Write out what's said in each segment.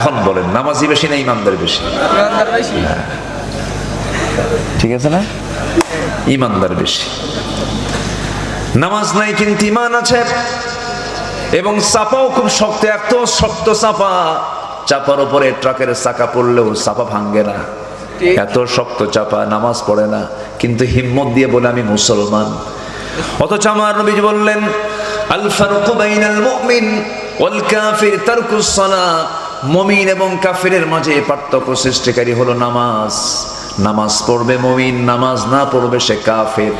এখন বলেন নামাজি বেশি না ইমানদার বেশি? ঠিক আছে না? ইমানদার বেশি। নামাজ নাই কিন্তু ইমান আছে, এবং চাপাও খুব শক্ত, এত শক্ত চাপা, চাপার উপরে ট্রাকের চাকা পড়লেও চাপা ভাঙ্গে না, এত শক্ত চাপা। নামাজ পড়ে না কিন্তু হিম্মত দিয়ে বলে আমি মুসলমান। অথচ আমার নবীজি বললেন আল ফারকু বাইনাল মুমিন ওয়াল কাফির তারকুস সালাত। মুমিন এবং কাফিরের মাঝে পার্থক্য সৃষ্টিকারী হলো নামাজ। নামাজ পড়বে মুমিন, নামাজ না পড়বে সে কাফির।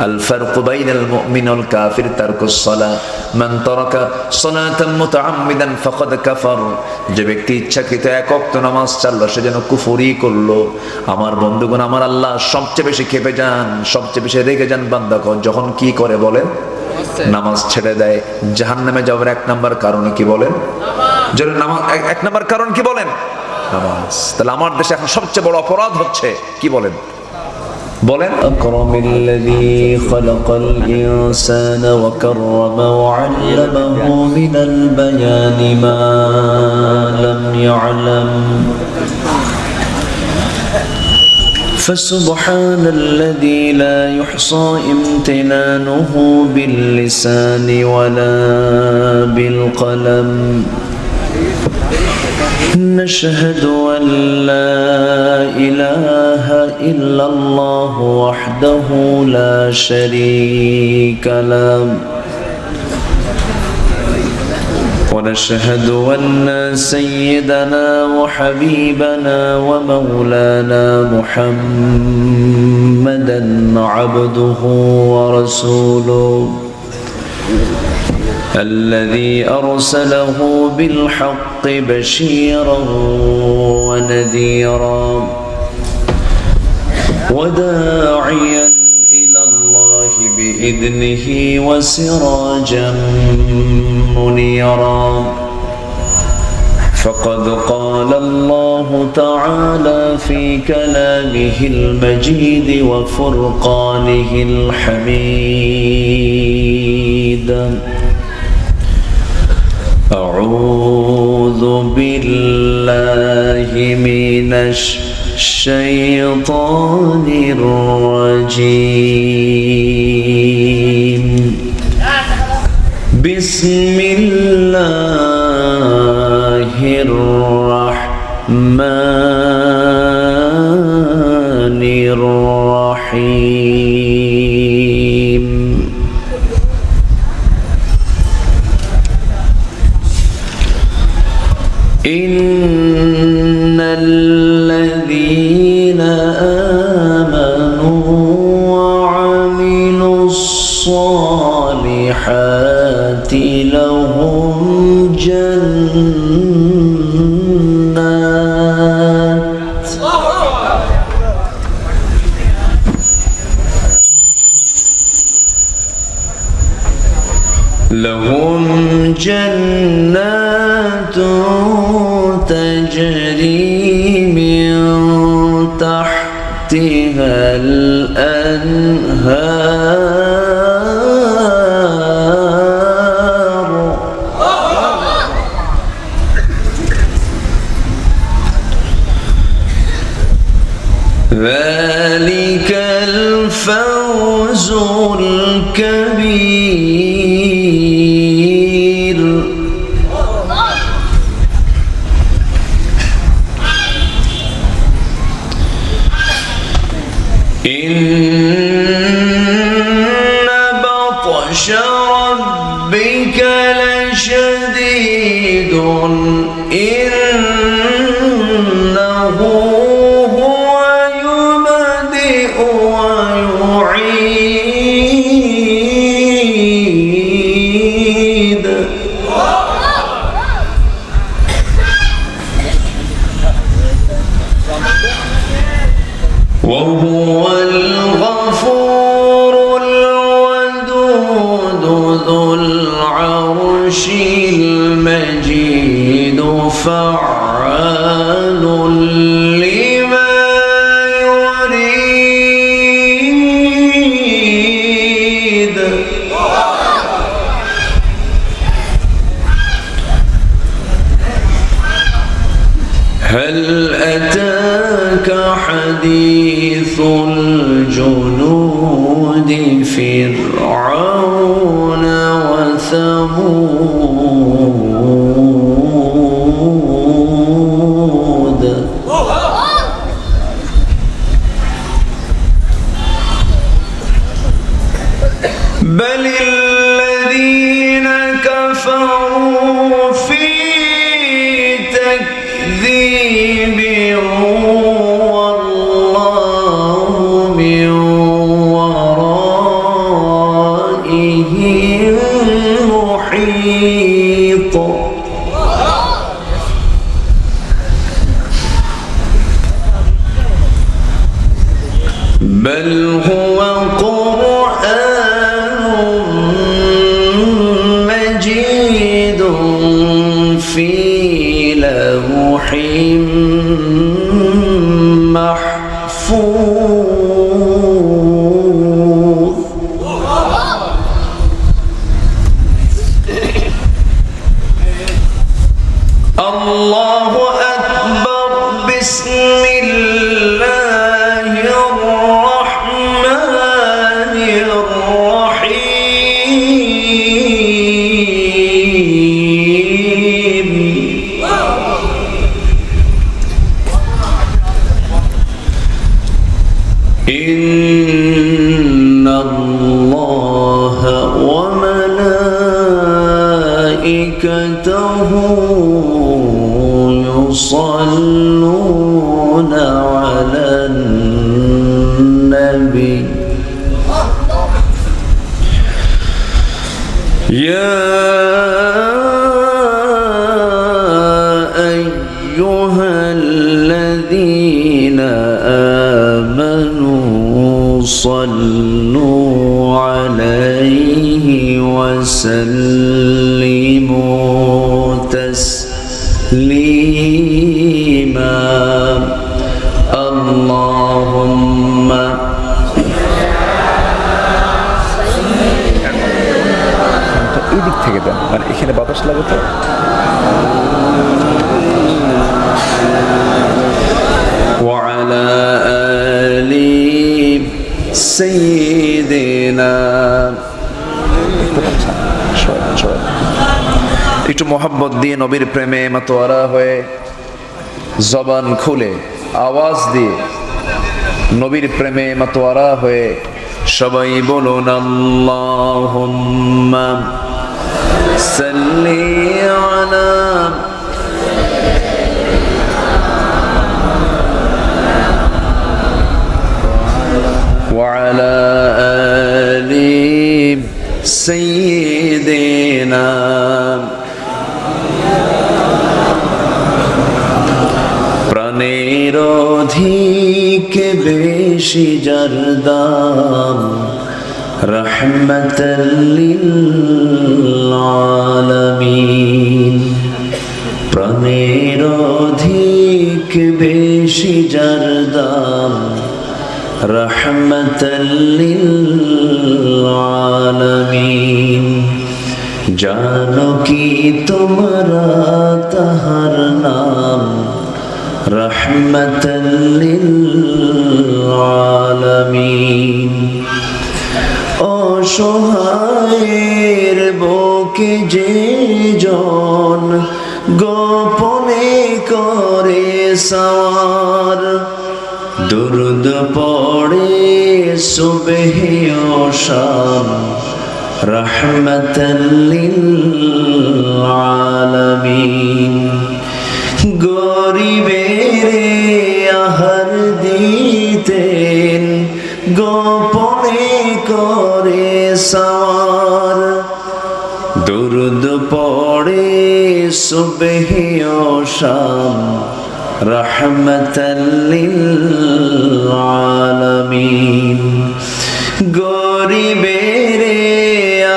আল ফারকু বাইনাল মুমিন ওয়াল কাফির তারকুস সালাত। মান তারাকা সালাতান মুতাআম্মিদান ফাকাদ কাফার। যে ব্যক্তি ইচ্ছাকৃত এক ওয়াক্ত নামাজ ছাড়লো সে যেন কুফরি করলো। আমার বন্ধুগণ, আমার আল্লাহ সবচেয়ে বেশি ক্ষেপে যান, সবচেয়ে বেশি রেগে যান বান্দাগণ যখন কি করে বলেন? নামাজ ছেড়ে দেয়। জাহান্নামে যাওয়ার এক নাম্বার কারণ কি বলেন? যারা নামাজ, এক নাম্বার কারণ কি বলেন? নামাজ। তাহলে আমার দেশে এখন সবচেয়ে বড় অপরাধ হচ্ছে কি বলেন? বলেন আকরামিল্লাযী খালাকাল ইনসানা ওয়া কাররামা ওয়া আল্লামাহু মিনাল বায়ানি মা লাম ইয়ালাম। فسبحان الذي لا يحصى امتنانه باللسان ولا بالقلم. نشهد أن لا إله إلا الله وحده لا شريك له، ونشهد أن سيدنا وحبيبنا ومولانا محمدا عبده ورسوله الذي أرسله بالحق بشيرا ونذيرا وداعيا إلى الله بإذنه وسراجا منيرا. فقد قال الله تعالى في كلامه المجيد وفرقانه الحميد: أعوذ بالله من الشيطان الرجيم. بسم الله الرحمن الرحيم. إن الذين آمنوا وعملوا الصالحات لهم جنات تجري من تحتها الأنهار. ذلك الفوز الكبير. إن بطش ربك لشديد إنه هو يبدئ ويعيد. وهو الغفور الودود ذو العرش المجيد فعال لما يريد. هل أتاك حديث الجنود فرعون وثمود بل الذين كفروا في تكذيب والله من ورائهم محيط بل هو قرآن مجيد في لوح محفوظ الله أكبر بسم الله الرحمن الرحيم إن الله وملائكته يصلون على النبي يا أيها الذين آمنوا صلوا عليه وسلموا تسليما اللهم এই দিক থেকে দেন মানে এখানে বাতাস লাগে তো وعلى آل سيدنا একটু মোহাব্বত দিয়ে নবীর প্রেমে মাতোয়ারা হয়ে জবান খুলে আওয়াজ দিয়ে নবীর প্রেমে মাতোয়ারা হয়ে সবাই বলুন আল্লাহুম্মা সাল্লি আলা وعلى آل سيدنا প্রাণের অধিক বেশি যার দাম রহমতাল লিল আলামিন প্রাণের অধিক বেশি যার দাম রহমতাল লিল আলামিন জানো কি তোমরা তাহার নাম রহমতাল লিল আলামিন অসহায়ের বুকে যে জন গোপনে করে সওয়ার দুরুদ পড়ে সুবহে ও শাম রহমতাল লিল আলামিন গরিবের আহার দিতেন গোপনে করে সওয়ার দুরুদ পড়ে সুবহে ও শাম রহমতাল লিল আলামিন গরিবের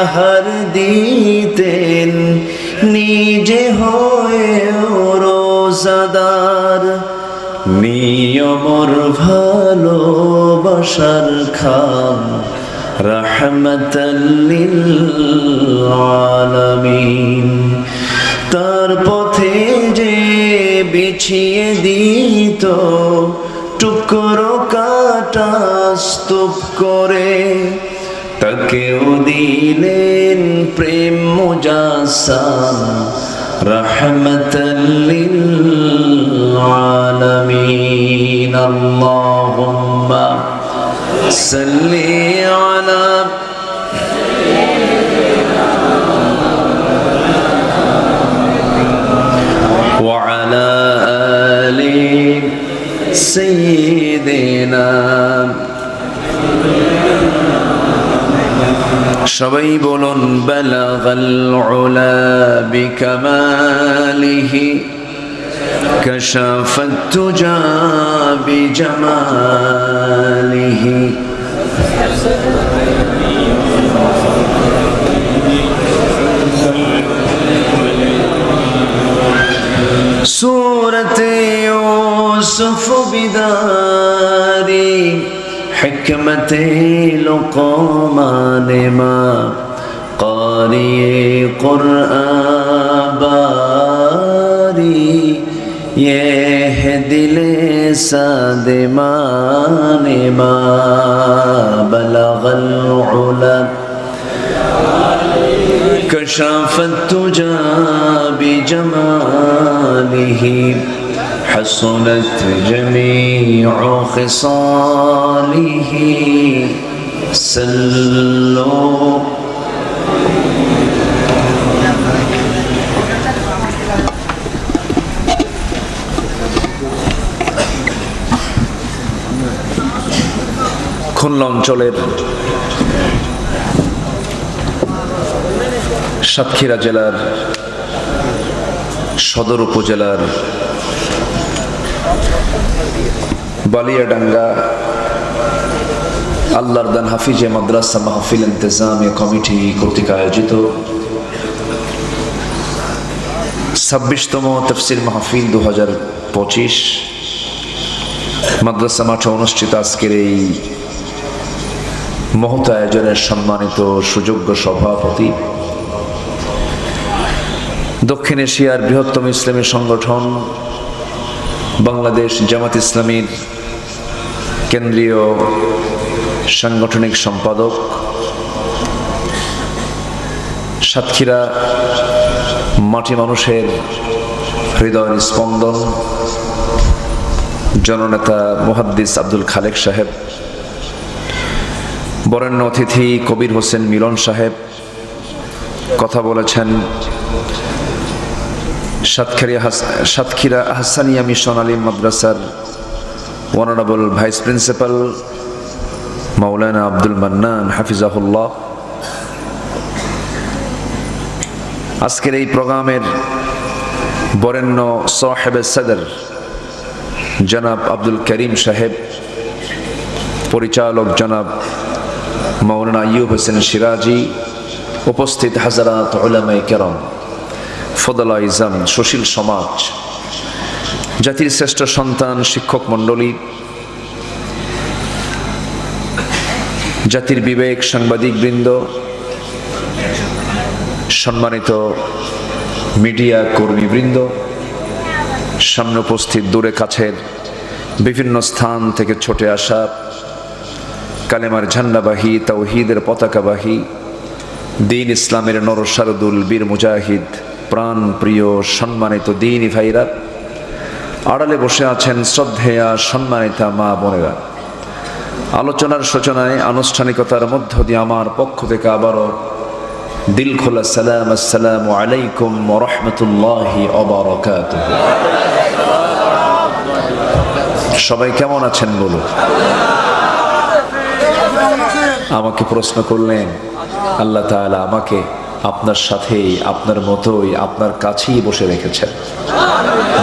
আহার দিতেন নিজে হয়ে রোজাদার নিয়মর ভালোবাসার খাম রহমতাল লিল আলামিন তার পথে যে বিছিয়ে দিত টুকরো কাটা স্তূপ করে, তাকেও দিলেন প্রেম মুজাসসাম রাহমাতাল লিল আলামিন। আল্লাহুম্মা সাল্লি আলা ওয়া আলা আলি সাইয়্যিদিনা। সবাই বলুন বালাগাল উলা বিকামালিহি কাশাফাত তুজা বিজামালিহি। সূরাতে ইউসুফ বিদারি হিকমতে লুকমান মা কারিয়ে কুরআন বারি ইহ দিলে সাদমান মা বলগল উলা كشفت تجا بجماله حسنت جميع خصاله سلوا খুলনা অঞ্চলের সাতক্ষীরা জেলার সদর উপজেলার বালিয়াডাঙ্গা আল্লাহর দান হাফিজে মাদ্রাসা মাহফিল ইন্তেজামিয়া কমিটি কর্তৃক আয়োজিত 26তম তাফসীর মাহফিল 2025 মাদ্রাসা মাঠে অনুষ্ঠিত আজকের এই মহৎ আয়োজনের সম্মানিত সুযোগ্য সভাপতি, দক্ষিণ এশিয়ার বৃহত্তম ইসলামী সংগঠন বাংলাদেশ জামাত ইসলামীর কেন্দ্রীয় সাংগঠনিক সম্পাদক, সাতক্ষীরা মাটি মানুষের হৃদয়ের স্পন্দন জননেতা মুহাদ্দিস আব্দুল খালেক সাহেব, বরেণ্য অতিথি কবির হোসেন মিলন সাহেব, কথা বলেছেন সাতক্ষীরা হাসানিয়া মিশন আলিম মাদ্রাসার অনারেবল ভাইস প্রিন্সিপাল মাওলানা আব্দুল মান্নান হাফিজাহুল্লাহ। আজকের এই প্রোগ্রামের বরেণ্য সাহেবে সদর জনাব আব্দুল করিম সাহেব, পরিচালক জনাব মাওলানা আইয়ুব হোসেন সিরাজি, উপস্থিত হাজারাত উলামায়ে কেরাম, ফদলা ইজাম, সুশীল সমাজ, জাতির শ্রেষ্ঠ সন্তান, শিক্ষক মণ্ডলী, জাতির বিবেক, সাংবাদিক বৃন্দ, সম্মানিত মিডিয়া কর্মীবৃন্দ, সামনে উপস্থিত দূরে কাছের বিভিন্ন স্থান থেকে ছুটে আসা কালেমার ঝান্ডাবাহী, তাওহীদের পতাকাবাহী, দ্বীন ইসলামের নরসারদুল বীর মুজাহিদ, প্রাণ প্রিয় সম্মানিত দ্বীনি ভাইরা, আড়ালে বসে আছেন শ্রদ্ধেয়া সম্মানিতা মা বোনেরা, আলোচনার সূচনায় আনুষ্ঠানিকতার মধ্য দিয়ে আমার পক্ষ থেকে আবারও দিল খোলা সালাম, আসসালামু আলাইকুম ওয়া রাহমাতুল্লাহি ওয়া বারাকাতুহু। সবাই কেমন আছেন বলুন? আমাকে প্রশ্ন করলেন, আল্লাহ তাআলা আমাকে আপনার সাথেই, আপনার মতোই, আপনার কাছেই বসে রেখেছেন।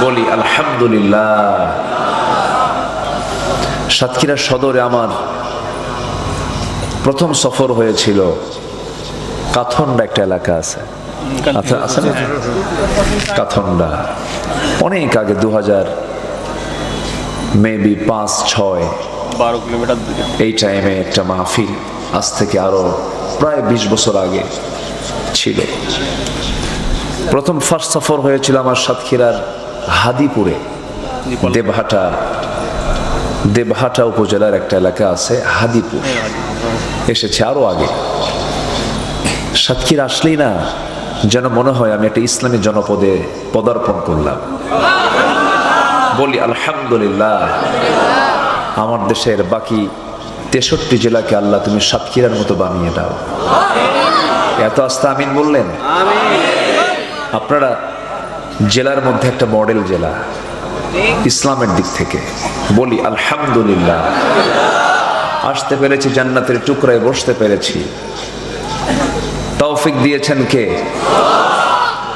বলি আলহামদুলিল্লাহ। সাতক্ষীরা সদরে আমার প্রথম সফর হয়েছিল কাথন্ডা, একটা এলাকা আছে, আচ্ছা আছে না, কাথন্ডা, অনেক আগে 2000 মেবি 5-6 12 কিলোমিটার দূরে এই টাইমে একটা মাহফিল, আজ থেকে আরো প্রায় 20 বছর আগে ছিল। প্রথম ফার্স্ট সফর হয়েছিল আমার সাতক্ষীরার হাদিপুরে, দেবহাটা উপজেলার একটা এলাকা আছে হাদিপুর, এসেছে আরো আগে। সাতক্ষীরা আসলেই না যেন মনে হয় আমি একটা ইসলামী জনপদে পদার্পণ করলাম। বলি আলহামদুলিল্লাহ, আমার দেশের বাকি 63 জেলাকে আল্লাহ তুমি সাতক্ষীরার মতো বানিয়ে দাও। এত আস্তে আমিন বললেন। আপনারা জেলার মধ্যে একটা মডেল জেলা ইসলামের দিক থেকে। বলি আলহামদুলিল্লাহ, আসতে পেরেছি, জান্নাতের টুকরায় বসতে পেরেছি। তৌফিক দিয়েছেন কে?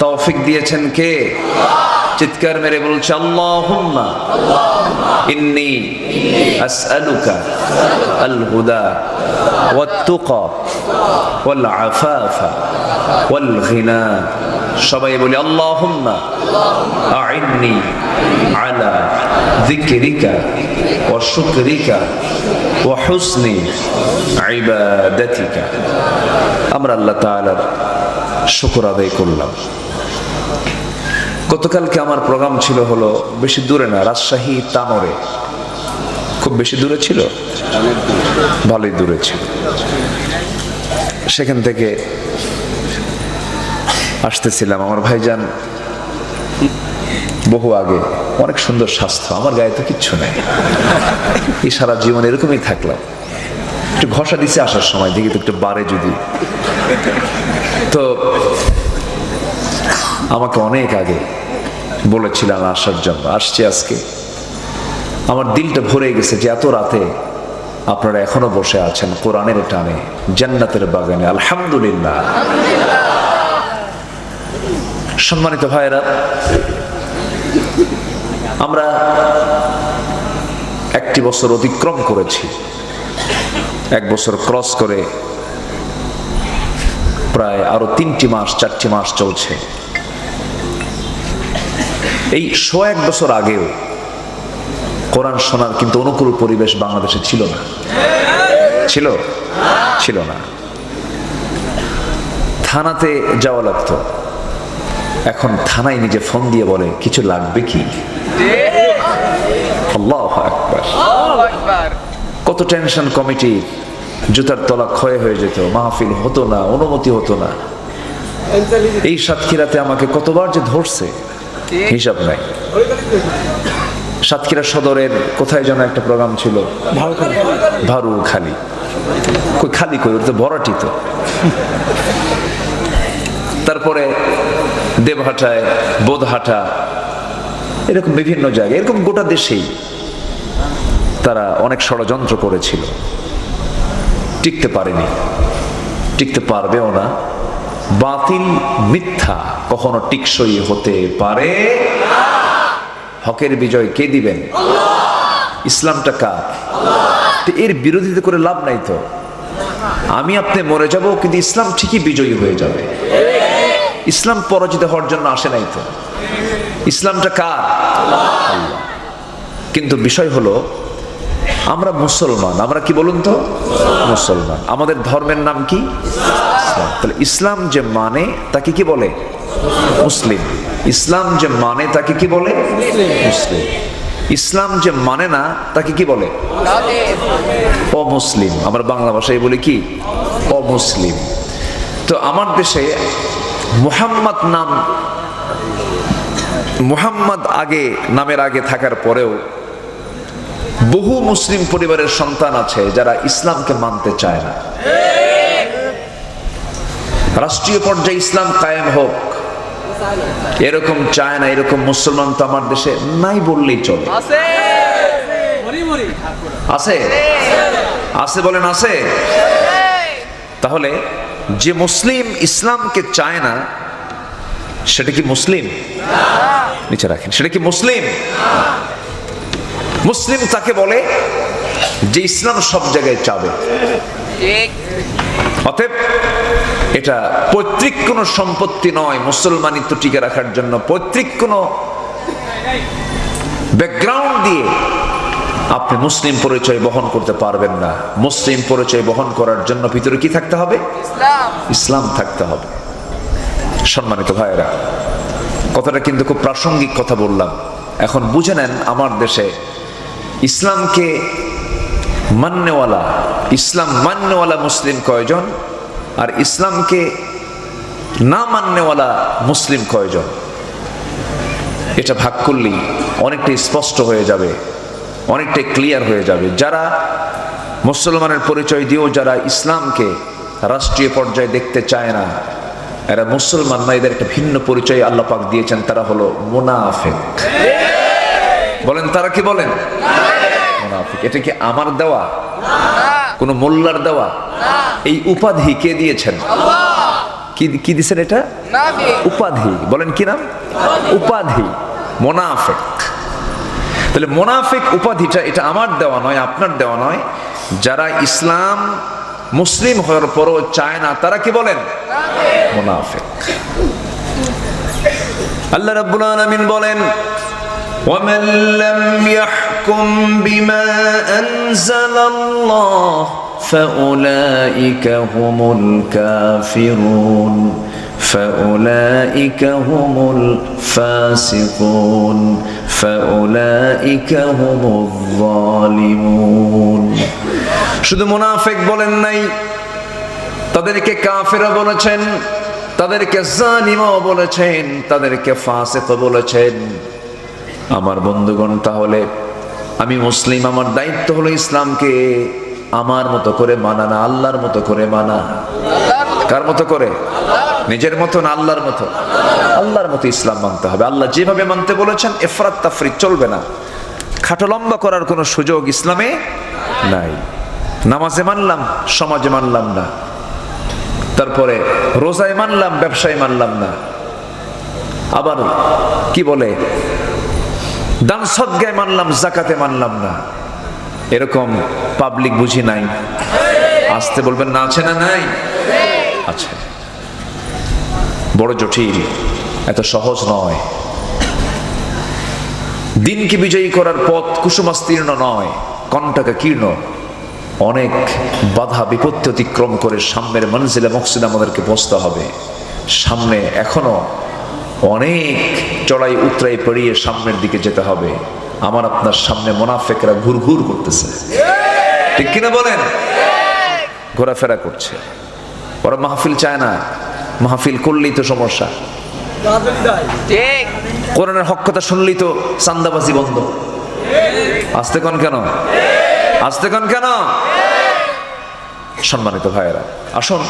তৌফিক দিয়েছেন কে? চিৎকার মেরে বলছে আল্লাহুম্মা ইন্নী আসআলুকা আল হুদা ওয়াত তুকা ওয়াল আফাফা ওয়াল গিনা। সবাই বলি আল্লাহুম্মা আইন্নি আলা যিকরিকা ওয়া শুকরিকা ওয়া হুসনি ইবাদাতিকা। আমরা আল্লাহ তাআলার শুকর আদায় করলাম। গতকালকে আমার প্রোগ্রাম ছিল হলো বেশি দূরে না, রাজশাহী তানোরে। খুব বেশি দূরে ছিল? ভালোই দূরে ছিল। সেখান থেকে আসতেছিলাম, আমার ভাইজান বহু আগে, অনেক সুন্দর স্বাস্থ্য, আমার গায়ে তো কিচ্ছু নেই, এই সারা জীবন এরকমই থাকলাম। একটু ঘষা দিছে আসার সময়, দেখি তো একটু বাড়ে যদি। তো আমাকে অনেক আগে বলেছিলাম আসার জন্য, আসছি আজকে। আমার দিলটা ভরে গেছে যে এত রাতে আপনারা এখনো বসে আছেন কোরআনের টানে, জান্নাতের বাগানে। আলহামদুলিল্লাহ। সম্মানিত ভাইরা, আমরা 1 বছর অতিক্রম করেছি, 1 বছর ক্রস করে প্রায় আরো 3টি মাস 4টি মাস চলছে। এই 100 বছর আগেও কোরআন শোনার কিন্তু অনুকূল পরিবেশ বাংলাদেশে ছিল না। ছিল না। থানাতে যাওয়া লাগতো, এখন থানায় নিজে ফোন দিয়ে বলে কিছু লাগবে কি? আল্লাহু আকবার। কত টেনশন কমিটি, জুতার তলা ক্ষয় হয়ে যেত, মাহফিল হতো না, অনুমতি হতো না। এই সাতক্ষীরাতে আমাকে কতবার যে ধরছে হিসাব নাই। সাতক্ষীরা সদরের কোথায় যেন একটা প্রোগ্রাম ছিল, ভারুখালী। কই খালি কই, ওর তো ভরাটি তো। তারপরে দেবহাটায়, বোধহাটা, এরকম বিভিন্ন জায়গায়, এরকম গোটা দেশেই তারা অনেক ষড়যন্ত্র করেছিল, টিকতে পারেনি, টিকতে পারবেও না। বাতিল মিথ্যা কখনো টিকসই হতে পারে। হকের বিজয় কে দিবেন? ইসলামটা কার? এর বিরোধিতা করে লাভ নাই তো। আমি আপনি মরে যাব, কিন্তু ইসলাম ঠিকই বিজয়ী হয়ে যাবে। ইসলাম পরাজিত হওয়ার জন্য আসে নাই তো। ইসলামটা কার? আল্লাহ। কিন্তু বিষয় হলো আমরা মুসলমান, আমরা কি বলুন তো? মুসলমান। আমাদের ধর্মের নাম কি? ইসলাম। তাহলে ইসলাম যে মানে তাকে কি বলে? মুসলিম। ইসলাম যে মানে তাকে কি বলে? মুসলিম। ইসলাম যে মানে না তাকে কি বলে? অমুসলিম। আমরা বাংলা ভাষায় বলি কি? অমুসলিম। তো আমার দেশে মুহাম্মদ আগে, নামের আগে থাকার পরেও বহু মুসলিম পরিবারের সন্তান আছে যারা ইসলামকে মানতে চায় না। রাষ্ট্রীয় পর্যায়ে ইসলাম কায়েম হোক এরকম চায় না, এরকম মুসলমান তো আমার দেশে নাই বললেই চলে। আছে? আছে বলেন আছে? তাহলে যে মুসলিম ইসলামকে চায় না সেটা কি মুসলিম? নিচে রাখেন, সেটা কি মুসলিম? মুসলিম তাকে বলে যে ইসলাম সব জায়গায় চাবে। অতএব এটা পৈতৃক কোনো সম্পত্তি নয় মুসলমানিত্ব টিকে রাখার জন্য। পৈতৃক কোনো ব্যাকগ্রাউন্ড দিয়ে আপনি মুসলিম পরিচয় বহন করতে পারবেন না। মুসলিম পরিচয় বহন করার জন্য ভিতরে কি থাকতে হবে? ইসলাম থাকতে হবে। সম্মানিত ভাইয়েরা, কথাটা কিন্তু খুব প্রাসঙ্গিক কথা বললাম। এখন বুঝে নেন, আমার দেশে ইসলামকে মান্যওয়ালা, ইসলাম মান্যওয়ালা মুসলিম কয়জন, আর ইসলামকে না মান্যওয়ালা মুসলিম কয়জন? এটা ভাগ করলেই অনেকটাই স্পষ্ট হয়ে যাবে, অনেকটাই ক্লিয়ার হয়ে যাবে। যারা মুসলমানের পরিচয় দিয়েও যারা ইসলামকে রাষ্ট্রীয় পর্যায়ে দেখতে চায় না, এরা মুসলমান না, এদের একটা ভিন্ন পরিচয় আল্লাহ পাক দিয়েছেন, তারা হলো মুনাফিক। বলেন, তারা কি বলেন? মুনাফিক। এটা কি আমার দেওয়া? কোন মোল্লার দেওয়া? এই উপাধি কে দিয়েছেন? কি দিয়েছেন এটা? উপাধি। বলেন কি নাম? উপাধি, মুনাফিক। তাহলে মুনাফিক উপাধিটা এটা আমার দেওয়া নয়, আপনার দেওয়া নয়। যারা ইসলাম মুসলিম হওয়ার পরও চায় না, তারা কি বলেন? মুনাফিক। আল্লাহ রাব্বুল আলামিন বলেন, وَمَن لَّمْ يَحْكُم بِمَا أَنزَلَ اللَّهُ فَأُولَٰئِكَ هُمُ الْكَافِرُونَ فَأُولَٰئِكَ هُمُ الْفَاسِقُونَ فَأُولَٰئِكَ هُمُ الظَّالِمُونَ। শুধু মুনাফিক বলেন নাই, তাদেরকে কাফেরও বলেছেন, তাদেরকে জালিমও বলেছেন, তাদেরকে ফাসিক বলেছেন। আমার বন্ধুগণ, তাহলে আমি মুসলিম, আমার দায়িত্ব হলো ইসলামকে আমার মতো করে মানা, না আল্লাহর মতো করে মানা। কার মতো করে? নিজের মতো না আল্লাহর মতো? আল্লাহর মতো ইসলাম মানতে হবে। আল্লাহ যেভাবে মানতে বলেছেন, ইফরাত তাফরিত চলবে না। খাটো লম্বা করার কোনো সুযোগ ইসলামে নাই। নামাজে মানলাম, সমাজে মানলাম না, তারপরে রোজায় মানলাম, ব্যবসায় মানলাম না, আবার কি বলে দান সদকায় মানলাম, যাকাতে মানলাম না। এরকম পাবলিক বুঝি নাই? আসতে বলবেন না, আছে না নাই? আছে। বড় জটিল, এত সহজ নয়। দিনকে বিজয়ী করার পথ কুসুমাস্তীর্ণ নয়, কণ্টকা কীর্ণ। অনেক বাধা বিপত্তি অতিক্রম করে সামনের মনজিলে মকসিদে আমাদেরকে পৌঁছতে হবে। সামনে এখনো অনেক চড়াই উতরাই পেরিয়ে সামনের দিকে যেতে হবে। আমার আপনার সামনে মুনাফিকরা ঘুরঘুর করতেছে, ঠিক কিনা বলেন? ঘোরাফেরা করছে। ওরা মাহফিল চায় না, মাহফিল করলেই তো সমস্যা। কোরআনের হক কথা শুনলেই তো চান্দাবাজি বন্ধ। আসতে কোন কেন? আসতে কোন কেন? সম্মানিত ভাইয়েরা, আসুন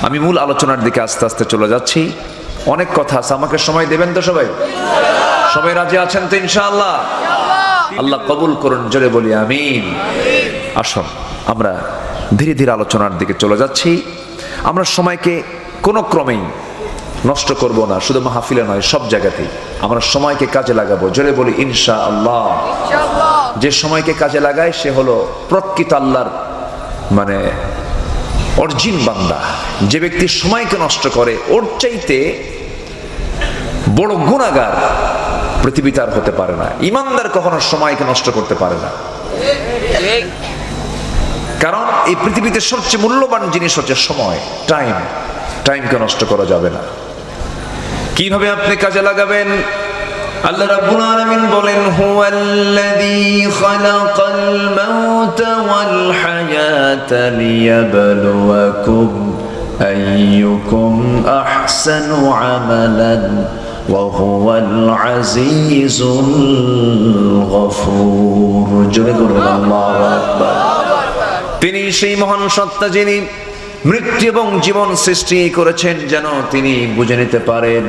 আমি মূল আলোচনার দিকে আস্তে আস্তে চলে যাচ্ছি। অনেক কথা আছে, আমাকে সময় দেবেন তো? সবাই সবাই রাজি আছেন তো ইনশাআল্লাহ? আল্লাহ কবুল করুন, জোরে বলি আমিন। আসুন আমরা ধীরে ধীরে আলোচনার দিকে চলে যাচ্ছি। আমরা সময়কে কোনো ক্রমেই নষ্ট করব না, শুধু মাহফিলে নয়, সব জায়গাতেই আমরা সময়কে কাজে লাগাবো। জোরে বলি ইনশাআল্লাহ। যে সময়কে কাজে লাগায় সে হলো প্রকৃত আল্লাহর মানে অরিজিন বান্দা। যে ব্যক্তি সময়কে নষ্ট করে, ওর চাইতে বড় গুনাহগার পৃথিবীতে আর হতে পারে না। ইমানদার কখনো সময়কে নষ্ট করতে পারে না, কারণ এই পৃথিবীতে সবচেয়ে মূল্যবান জিনিস হচ্ছে সময়, টাইম। টাইমকে নষ্ট করা যাবে না। কিভাবে আপনি কাজে লাগাবেন? আল্লাহ রাব্বুল আলামিন বলেন, হুয়াল্লাযী খালাকাল মাউতা ওয়াল হায়াতা লিয়াবলুয়াকুম আইয়ুকুম আহসানু আমালান ওয়া হুয়াল আজিজুল গফুর। জোরে বলুন আল্লাহু আকবার। তিনি সেই মহান সত্তা যিনি মৃত্যু এবং জীবন সৃষ্টি করেছেন, যেন তিনি বুঝে নিতে পারেন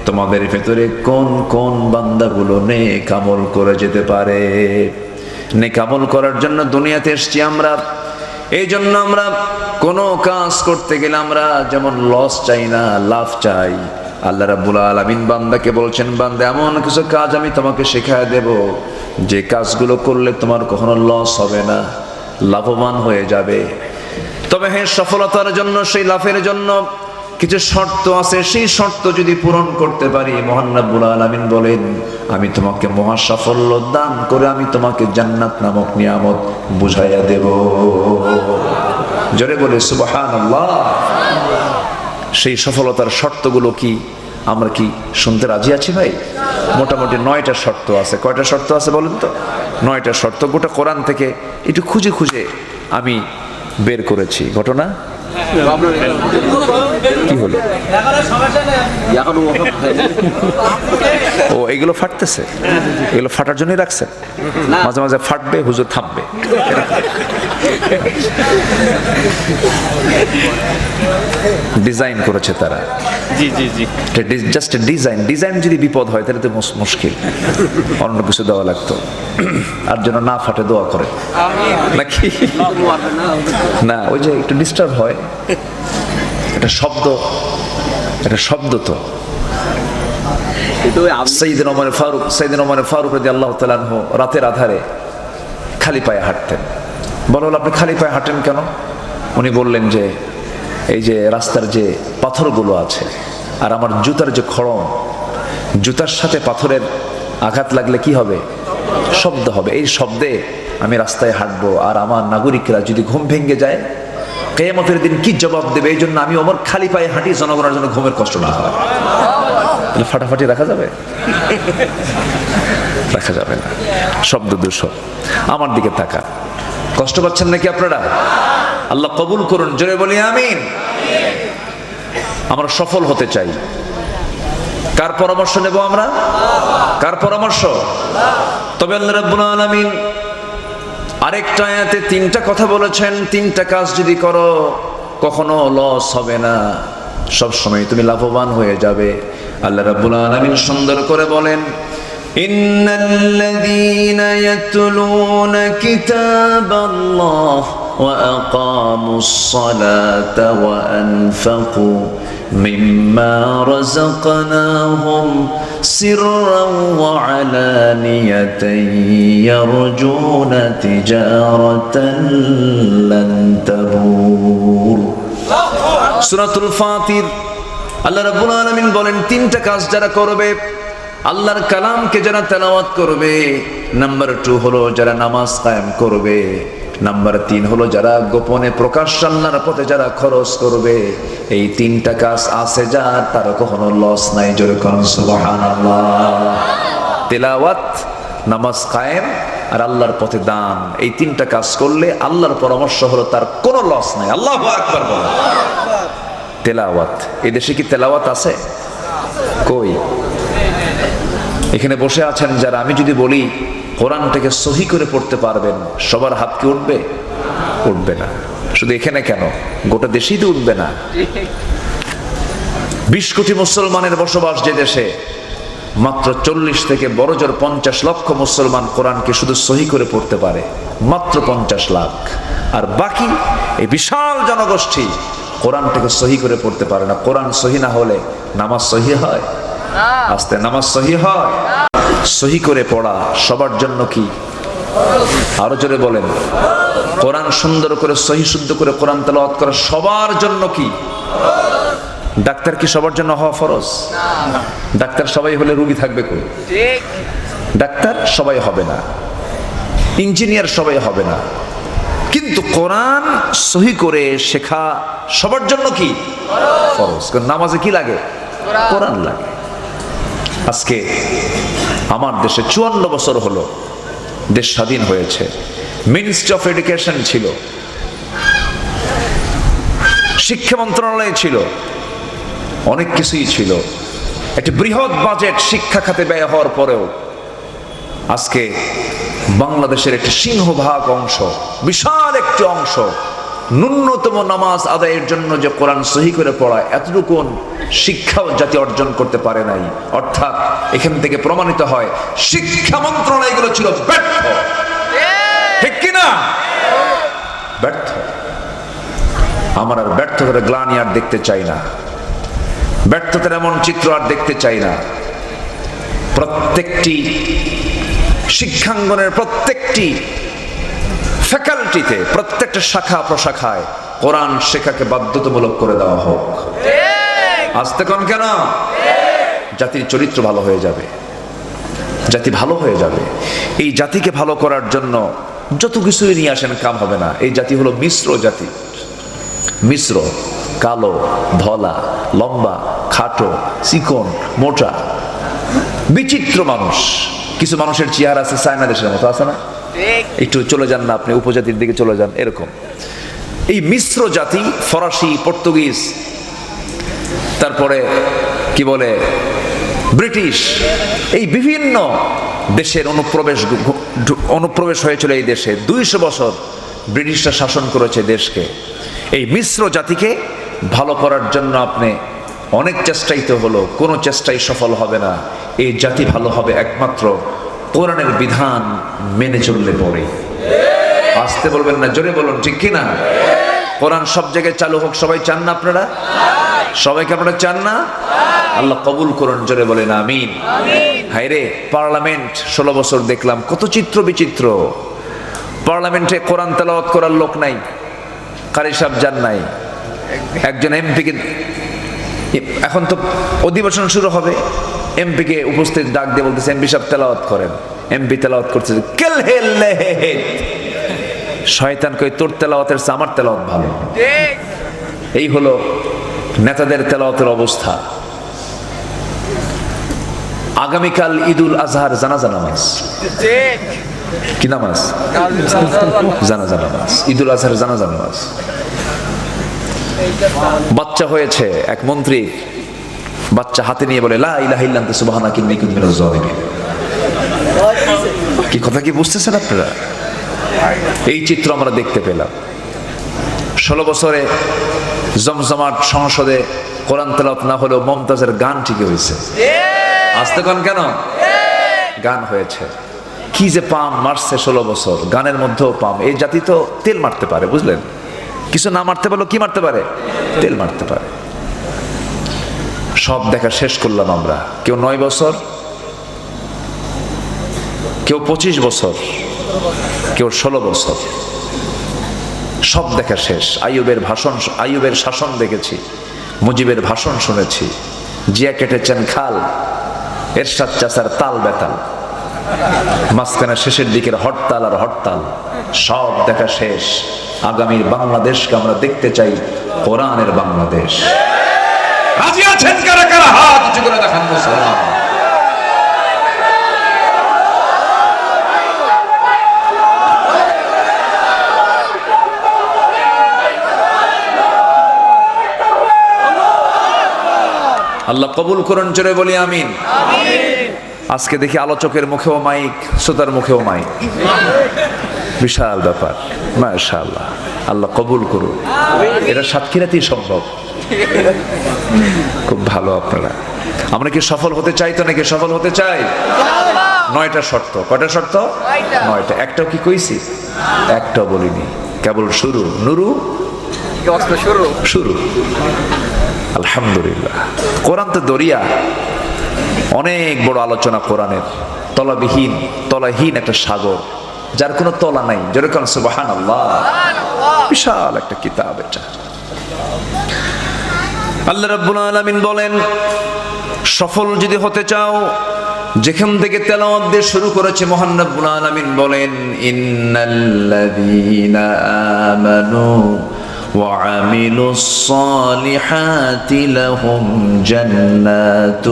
তোমাদের ভেতরে কোন কোন বান্দাগুলো নেক আমল করে যেতে পারে। নেক আমল করার জন্য দুনিয়াতে এসেছি আমরা। এই জন্য আমরা কোনো কাজ করতে গেলে আমরা যেমন লস চাই না, লাভ চাই। আল্লাহ রাব্বুল আলামিন বান্দাকে বলছেন, বান্দা এমন কিছু কাজ আমি তোমাকে শেখায় দেব, যে কাজগুলো করলে তোমার কখনো লস হবে না, লাভবান হয়ে যাবে। তবে হ্যাঁ, সফলতার জন্য, সেই লাভের জন্য কিছু শর্ত আছে। সেই শর্ত যদি পূরণ করতে পারি, মহান রব্বুল আলামিন বলেন, আমি তোমাকে মহা সাফল্য দান করে আমি তোমাকে জান্নাত নামক নিয়ামত বুঝাইয়া দেব। জোরে বলে সুবহানাল্লাহ। সেই সফলতার শর্তগুলো কি আমরা কি শুনতে রাজি আছি ভাই? মোটামুটি 9টা শর্ত আছে। কয়টা শর্ত আছে বলেন তো? 9টা শর্ত। গোটা কোরআন থেকে একটু খুঁজে খুঁজে আমি বের করেছি। ঘটনা কি হলো? ও এগুলো ফাটতেছে, এগুলো ফাটার জন্যই রাখছেন। মাঝে মাঝে ফাটবে, হুজুর থামবে। ডিজাইন করেছে তারা। জি জি জি, জাস্ট ডিজাইন। ডিজাইন যদি বিপদ হয় তাহলে তো মুশকিল, অন্য কিছু দেওয়া লাগতো। আর যেন না ফাটে দোয়া করে নাকি? না, ওই যে একটু ডিস্টার্ব হয়, এটা শব্দ, এটা শব্দ তো। সাইয়েদনা ওমর ফারুক রাদিয়াল্লাহু তাআলা আনহু রাতের আধারে খালি পায়ে হাঁটতেন। বলা হলো, আপনি খালি পায়ে হাঁটেন কেন? উনি বললেন যে এই যে রাস্তার যে পাথরগুলো আছে আর আমার জুতার যে খড়ম, জুতার সাথে পাথরের আঘাত লাগলে কি হবে? শব্দ হবে। এই শব্দে আমি রাস্তায় হাঁটবো, আর আমার নাগরিকরা যদি ঘুম ভেঙে যায় কিয়ামতের দিন কি জবাব দেবে? এই জন্য আমি ওমর খালি পায়ে হাঁটি, জনগণের জন্য ঘুমের কষ্ট না হয়। ফাটাফাটি রাখা যাবে? রাখা যাবে না। শব্দ দূষণ। আমার দিকে তাকা। কষ্ট পাচ্ছেন নাকি আপনারা? আল্লাহ কবুল করুন, জোরে বলি আমিন। আমরা সফল হতে চাই। কার পরামর্শ নেব আমরা? কার পরামর্শ? তবে আল্লাহ রাব্বুল আলামিন আরেকটা আয়াতে 3টা কথা বলেছেন। 3টা কাজ যদি করো কখনো লস হবে না, সব সময় তুমি লাভবান হয়ে যাবে। আল্লাহ রাব্বুল আলামিন সুন্দর করে বলেন, ইন্নাল্লাযীনা ইয়াতলুনা কিতাবাল্লাহ ওয়া আকামুস সালাতা ওয়া আনফাকু মিম্মা রাযাকনাহুম সিররান ওয়া আলানিয়াতান ইয়ারজুনা তিজারাতান লান তাবুর। সূরাতুল ফাতির আল্লাহ রাব্বুল আলামিন বলেন, 3টা কাজ যারা করবে, আল্লাহর কালামকে যারা তেলাওয়াত করবে, নাম্বার 2 হলো যারা নামাজ কায়েম করবে, নাম্বার 3 হলো যারা গোপনে প্রকাশ্য আল্লাহর পথে যারা খরচ করবে। এই 3টা কাজ আছে যার, তার কখনো লস নাই। জোরে করুন সুবহানাল্লাহ। তেলাওয়াত, নামাজ কায়েম আর আল্লাহর পথে দান, এই 3টা কাজ করলে আল্লাহর পরামর্শ হলো তার কোনো লস নাই। আল্লাহু আকবার বলেন। তেলাওয়াত, এই দেশে কি তেলাওয়াত আছে? কই? এখানে বসে আছেন যারা, আমি যদি বলি কোরআনটাকে সহি করে পড়তে পারবেন, সবার হাত কি উঠবে? উঠবে না। শুধু এখানে কেন, গোটা দেশেই তো উঠবে না। 20 কোটি মুসলমানের বসবাস যে দেশে, মাত্র 40 থেকে বড় জোর 50 লক্ষ মুসলমান কোরআনকে শুধু সহি করে পড়তে পারে, মাত্র 50 লাখ। আর বাকি এই বিশাল জনগোষ্ঠী কোরআনটাকে সহি করে পড়তে পারে না। কোরআন সহি না হলে নামাজ সহি হয়? আস্তে নামাজ সহি হয়? সহি করে পড়া সবার জন্য কি? আরো জোরে বলেন। কোরআন সুন্দর করে সহি শুদ্ধ করে কোরআন তেলাওয়াত করা সবার জন্য কি? ডাক্তার কি সবার জন্য হওয়া ফরজ? ডাক্তার সবাই হলে রোগী থাকবে কই? ডাক্তার সবাই হবে না, ইঞ্জিনিয়ার সবাই হবে না, কিন্তু কোরআন সহি করে শেখা সবার জন্য কি? ফরজ। নামাজে কি লাগে? কোরআন লাগে। আজকে আমার দেশে 54 বছর হলো দেশ স্বাধীন হয়েছে। মিনিস্ট্রি অফ এডুকেশন ছিল, শিক্ষা মন্ত্রণালয় ছিল, অনেক কিছুই ছিল। একটি বৃহৎ বাজেট শিক্ষা খাতে ব্যয় হওয়ার পরেও আজকে বাংলাদেশের একটি সিংহভাগ অংশ, বিশাল একটি অংশ ন্যূনতম নামাজ আদায়ের জন্য যে কোরআন সহি করে পড়ায়, এতটুকু শিক্ষাও জাতি অর্জন করতে পারে নাই। অর্থাৎ এখান থেকে প্রমাণিত হয় শিক্ষা মন্ত্রণালয়গুলো ছিল ব্যর্থ। ঠিক কিনা? ব্যর্থ। আমার আর ব্যর্থতার গ্লানি আর দেখতে চাই না, ব্যর্থতার এমন চিত্র আর দেখতে চাই না। প্রত্যেকটি শিক্ষাঙ্গনের প্রত্যেকটি ফ্যাকাল্টিতে, প্রত্যেকটা শাখা প্রশাখায় কোরআন শেখাকে বাধ্যতামূলক করে দেওয়া হোক। আসতে কোন কেন? জাতির চরিত্র ভালো হয়ে যাবে, জাতি ভালো হয়ে যাবে। এই জাতিকে ভালো করার জন্য যত কিছুই নিয়ে আসেন কাম হবে না। এই জাতি হলো মিশ্র জাতি, মিশ্র। কালো, ধলা, লম্বা, খাটো, চিকন, মোটা, বিচিত্র মানুষ। কিছু মানুষের চেহারা আছে চায়না দেশের মতো, আছে না? একটু চলে যান না আপনি উপজাতির দিকে চলে যান, এরকম। এই মিশ্র জাতি, ফরাসি, পর্তুগিজ, তারপরে কি বলে ব্রিটিশ, এই বিভিন্ন দেশের অনুপ্রবেশ হয়েছিল এই দেশে। 200 বছর ব্রিটিশরা শাসন করেছে দেশকে। এই মিশ্র জাতিকে ভালো করার জন্য আপনি অনেক চেষ্টাইতে হলো, কোনো চেষ্টাই সফল হবে না। এই জাতি ভালো হবে একমাত্র কোরআনের বিধান মেনে চললে পরে। আসতে বলবেন না, জোরে বলুন, ঠিক কিনা? কোরআন সব জায়গায় চালু হোক, সবাই চান না আপনারা? সবাইকে আপনারা চান না? আল্লাহ কবুল করুন, জোরে বলেন আমিন। হায়রে, পার্লামেন্ট 16 বছর দেখলাম, কত চিত্র বিচিত্র। পার্লামেন্টে কোরআন তেলাওয়াত করার লোক নাই, কারি সাহেব যান নাই। একজন এমপিকে, এখন তো অধিবেশন শুরু হবে, এমপিকে উপস্থিত ডাক দিয়ে বলতেছে, এমপি সাহেব তেলাওয়াত করেন। এমপি তেলাওয়াত করছে, শয়তান কই, তোর তেলাওয়াতের চেয়ে আমার তেলাওয়াত ভালো। এই হলো নেতাদের তেলাওয়াতের অবস্থা। আগামীকাল ঈদুল আজহার জানাজা নামাজ। কি নামাজ? জানাজা নামাজ। ঈদুল আজহার জানাজা নামাজ। বাচ্চা হয়েছে এক মন্ত্রী, বাচ্চা হাতে নিয়ে বলে, লা ইলাহা ইল্লা আনতা সুবহানাকা ইন্নী কুনতু মিনাজ জালিমিন। কি কথা কি বুঝতেছেন আপনারা? এই চিত্র আমরা দেখতে পেলাম। 16 বছরে জমজমাট সংসদে কোরআন তেলাওয়াত না হলেও মমতাজের গান ঠিকই হয়েছে। আসতে কোন কেন? গান হয়েছে। কি যে পাম মারছে 16 বছর, গানের মধ্যেও পাম। এই জাতি তো তেল মারতে পারে, বুঝলেন? কিছু না মারতে পারলো কি মারতে পারে? তেল মারতে পারে। সব দেখা শেষ করলাম আমরা। কেউ 9 বছর, কেউ 25 বছর, কেউ 16 বছর। সব দেখা শেষ। আইয়ুবের শাসন দেখেছি, মুজিবের ভাষণ শুনেছি, জিয়া কেটেছেন খাল, এরশাদ চাচার তাল বেতাল, মাঝখানে শেষের দিকের হরতাল আর হরতাল। সব দেখা শেষ। আগামীর বাংলাদেশকে আমরা দেখতে চাই কোরআনের বাংলাদেশ। রাজি আছেন কারা কারা? হাত উঁচু করে দেখান মুসলমান। আল্লাহ কবুল করুন, জোরে বলি আমিন। আজকে দেখি আলোচকের মুখেও মাইক, শ্রোতার মুখেও মাইক। বিশাল ব্যাপার, মাশাআল্লাহ। আল্লাহ কবুল করুন। এটা সাতক্ষীরাতেই সম্ভব। খুব ভালো আপনারা। আমরা কি সফল হতে চাই? তো নাকি সফল হতে চাই? 9টা শর্ত। কয়টা শর্ত? 9টা। একটাও কি কইছি? একটাও বলিনি, কেবল শুরু। নুরু শুরু। আলহামদুলিল্লাহ। কোরআন তো দরিয়া, অনেক বড় আলোচনা কোরআনের। তলাহীন একটা সাগর, যার কোনো তলা নাই। যেরকম সুবহানাল্লাহ, বিশাল একটা কিতাব এটা। আল্লাহ রাব্বুল আলামিন বলেন, সফল যদি হতে চাও, যেখান থেকে তেলাওয়াত দিয়ে শুরু করেছে মহান রাব্বুল আলামিন বলেন, ইন্নাল্লাযীনা আমানু وعملوا الصالحات لهم جنات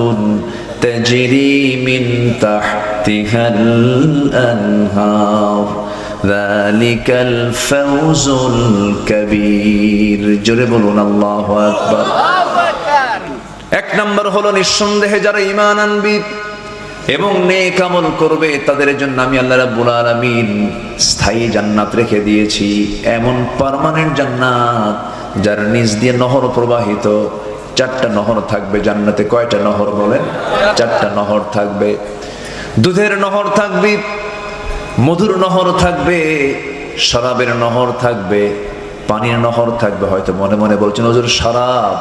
تجري من تحتها الأنهار ذلك الفوز الكبير জোরে বলুন আল্লাহু আকবার। এক নম্বর হলো নিঃসন্দেহে যারা ঈমান আনবে এবং নেক আমল করবে তাদের জন্য আমি আল্লাহ রাব্বুল আলামিন স্থায়ী জান্নাত রেখে দিয়েছি। এমন পার্মানেন্ট জান্নাত যার নিচ দিয়ে নহর প্রবাহিত। 4টা নহর থাকবে জান্নাতে। কয়টা নহর বলেন? 4টা নহর থাকবে। দুধের নহর থাকবে, মধুর নহর থাকবে, শরাবের নহর থাকবে, পানির নহর থাকবে। হয়তো মনে মনে বলছেন, হুজুর শরাব,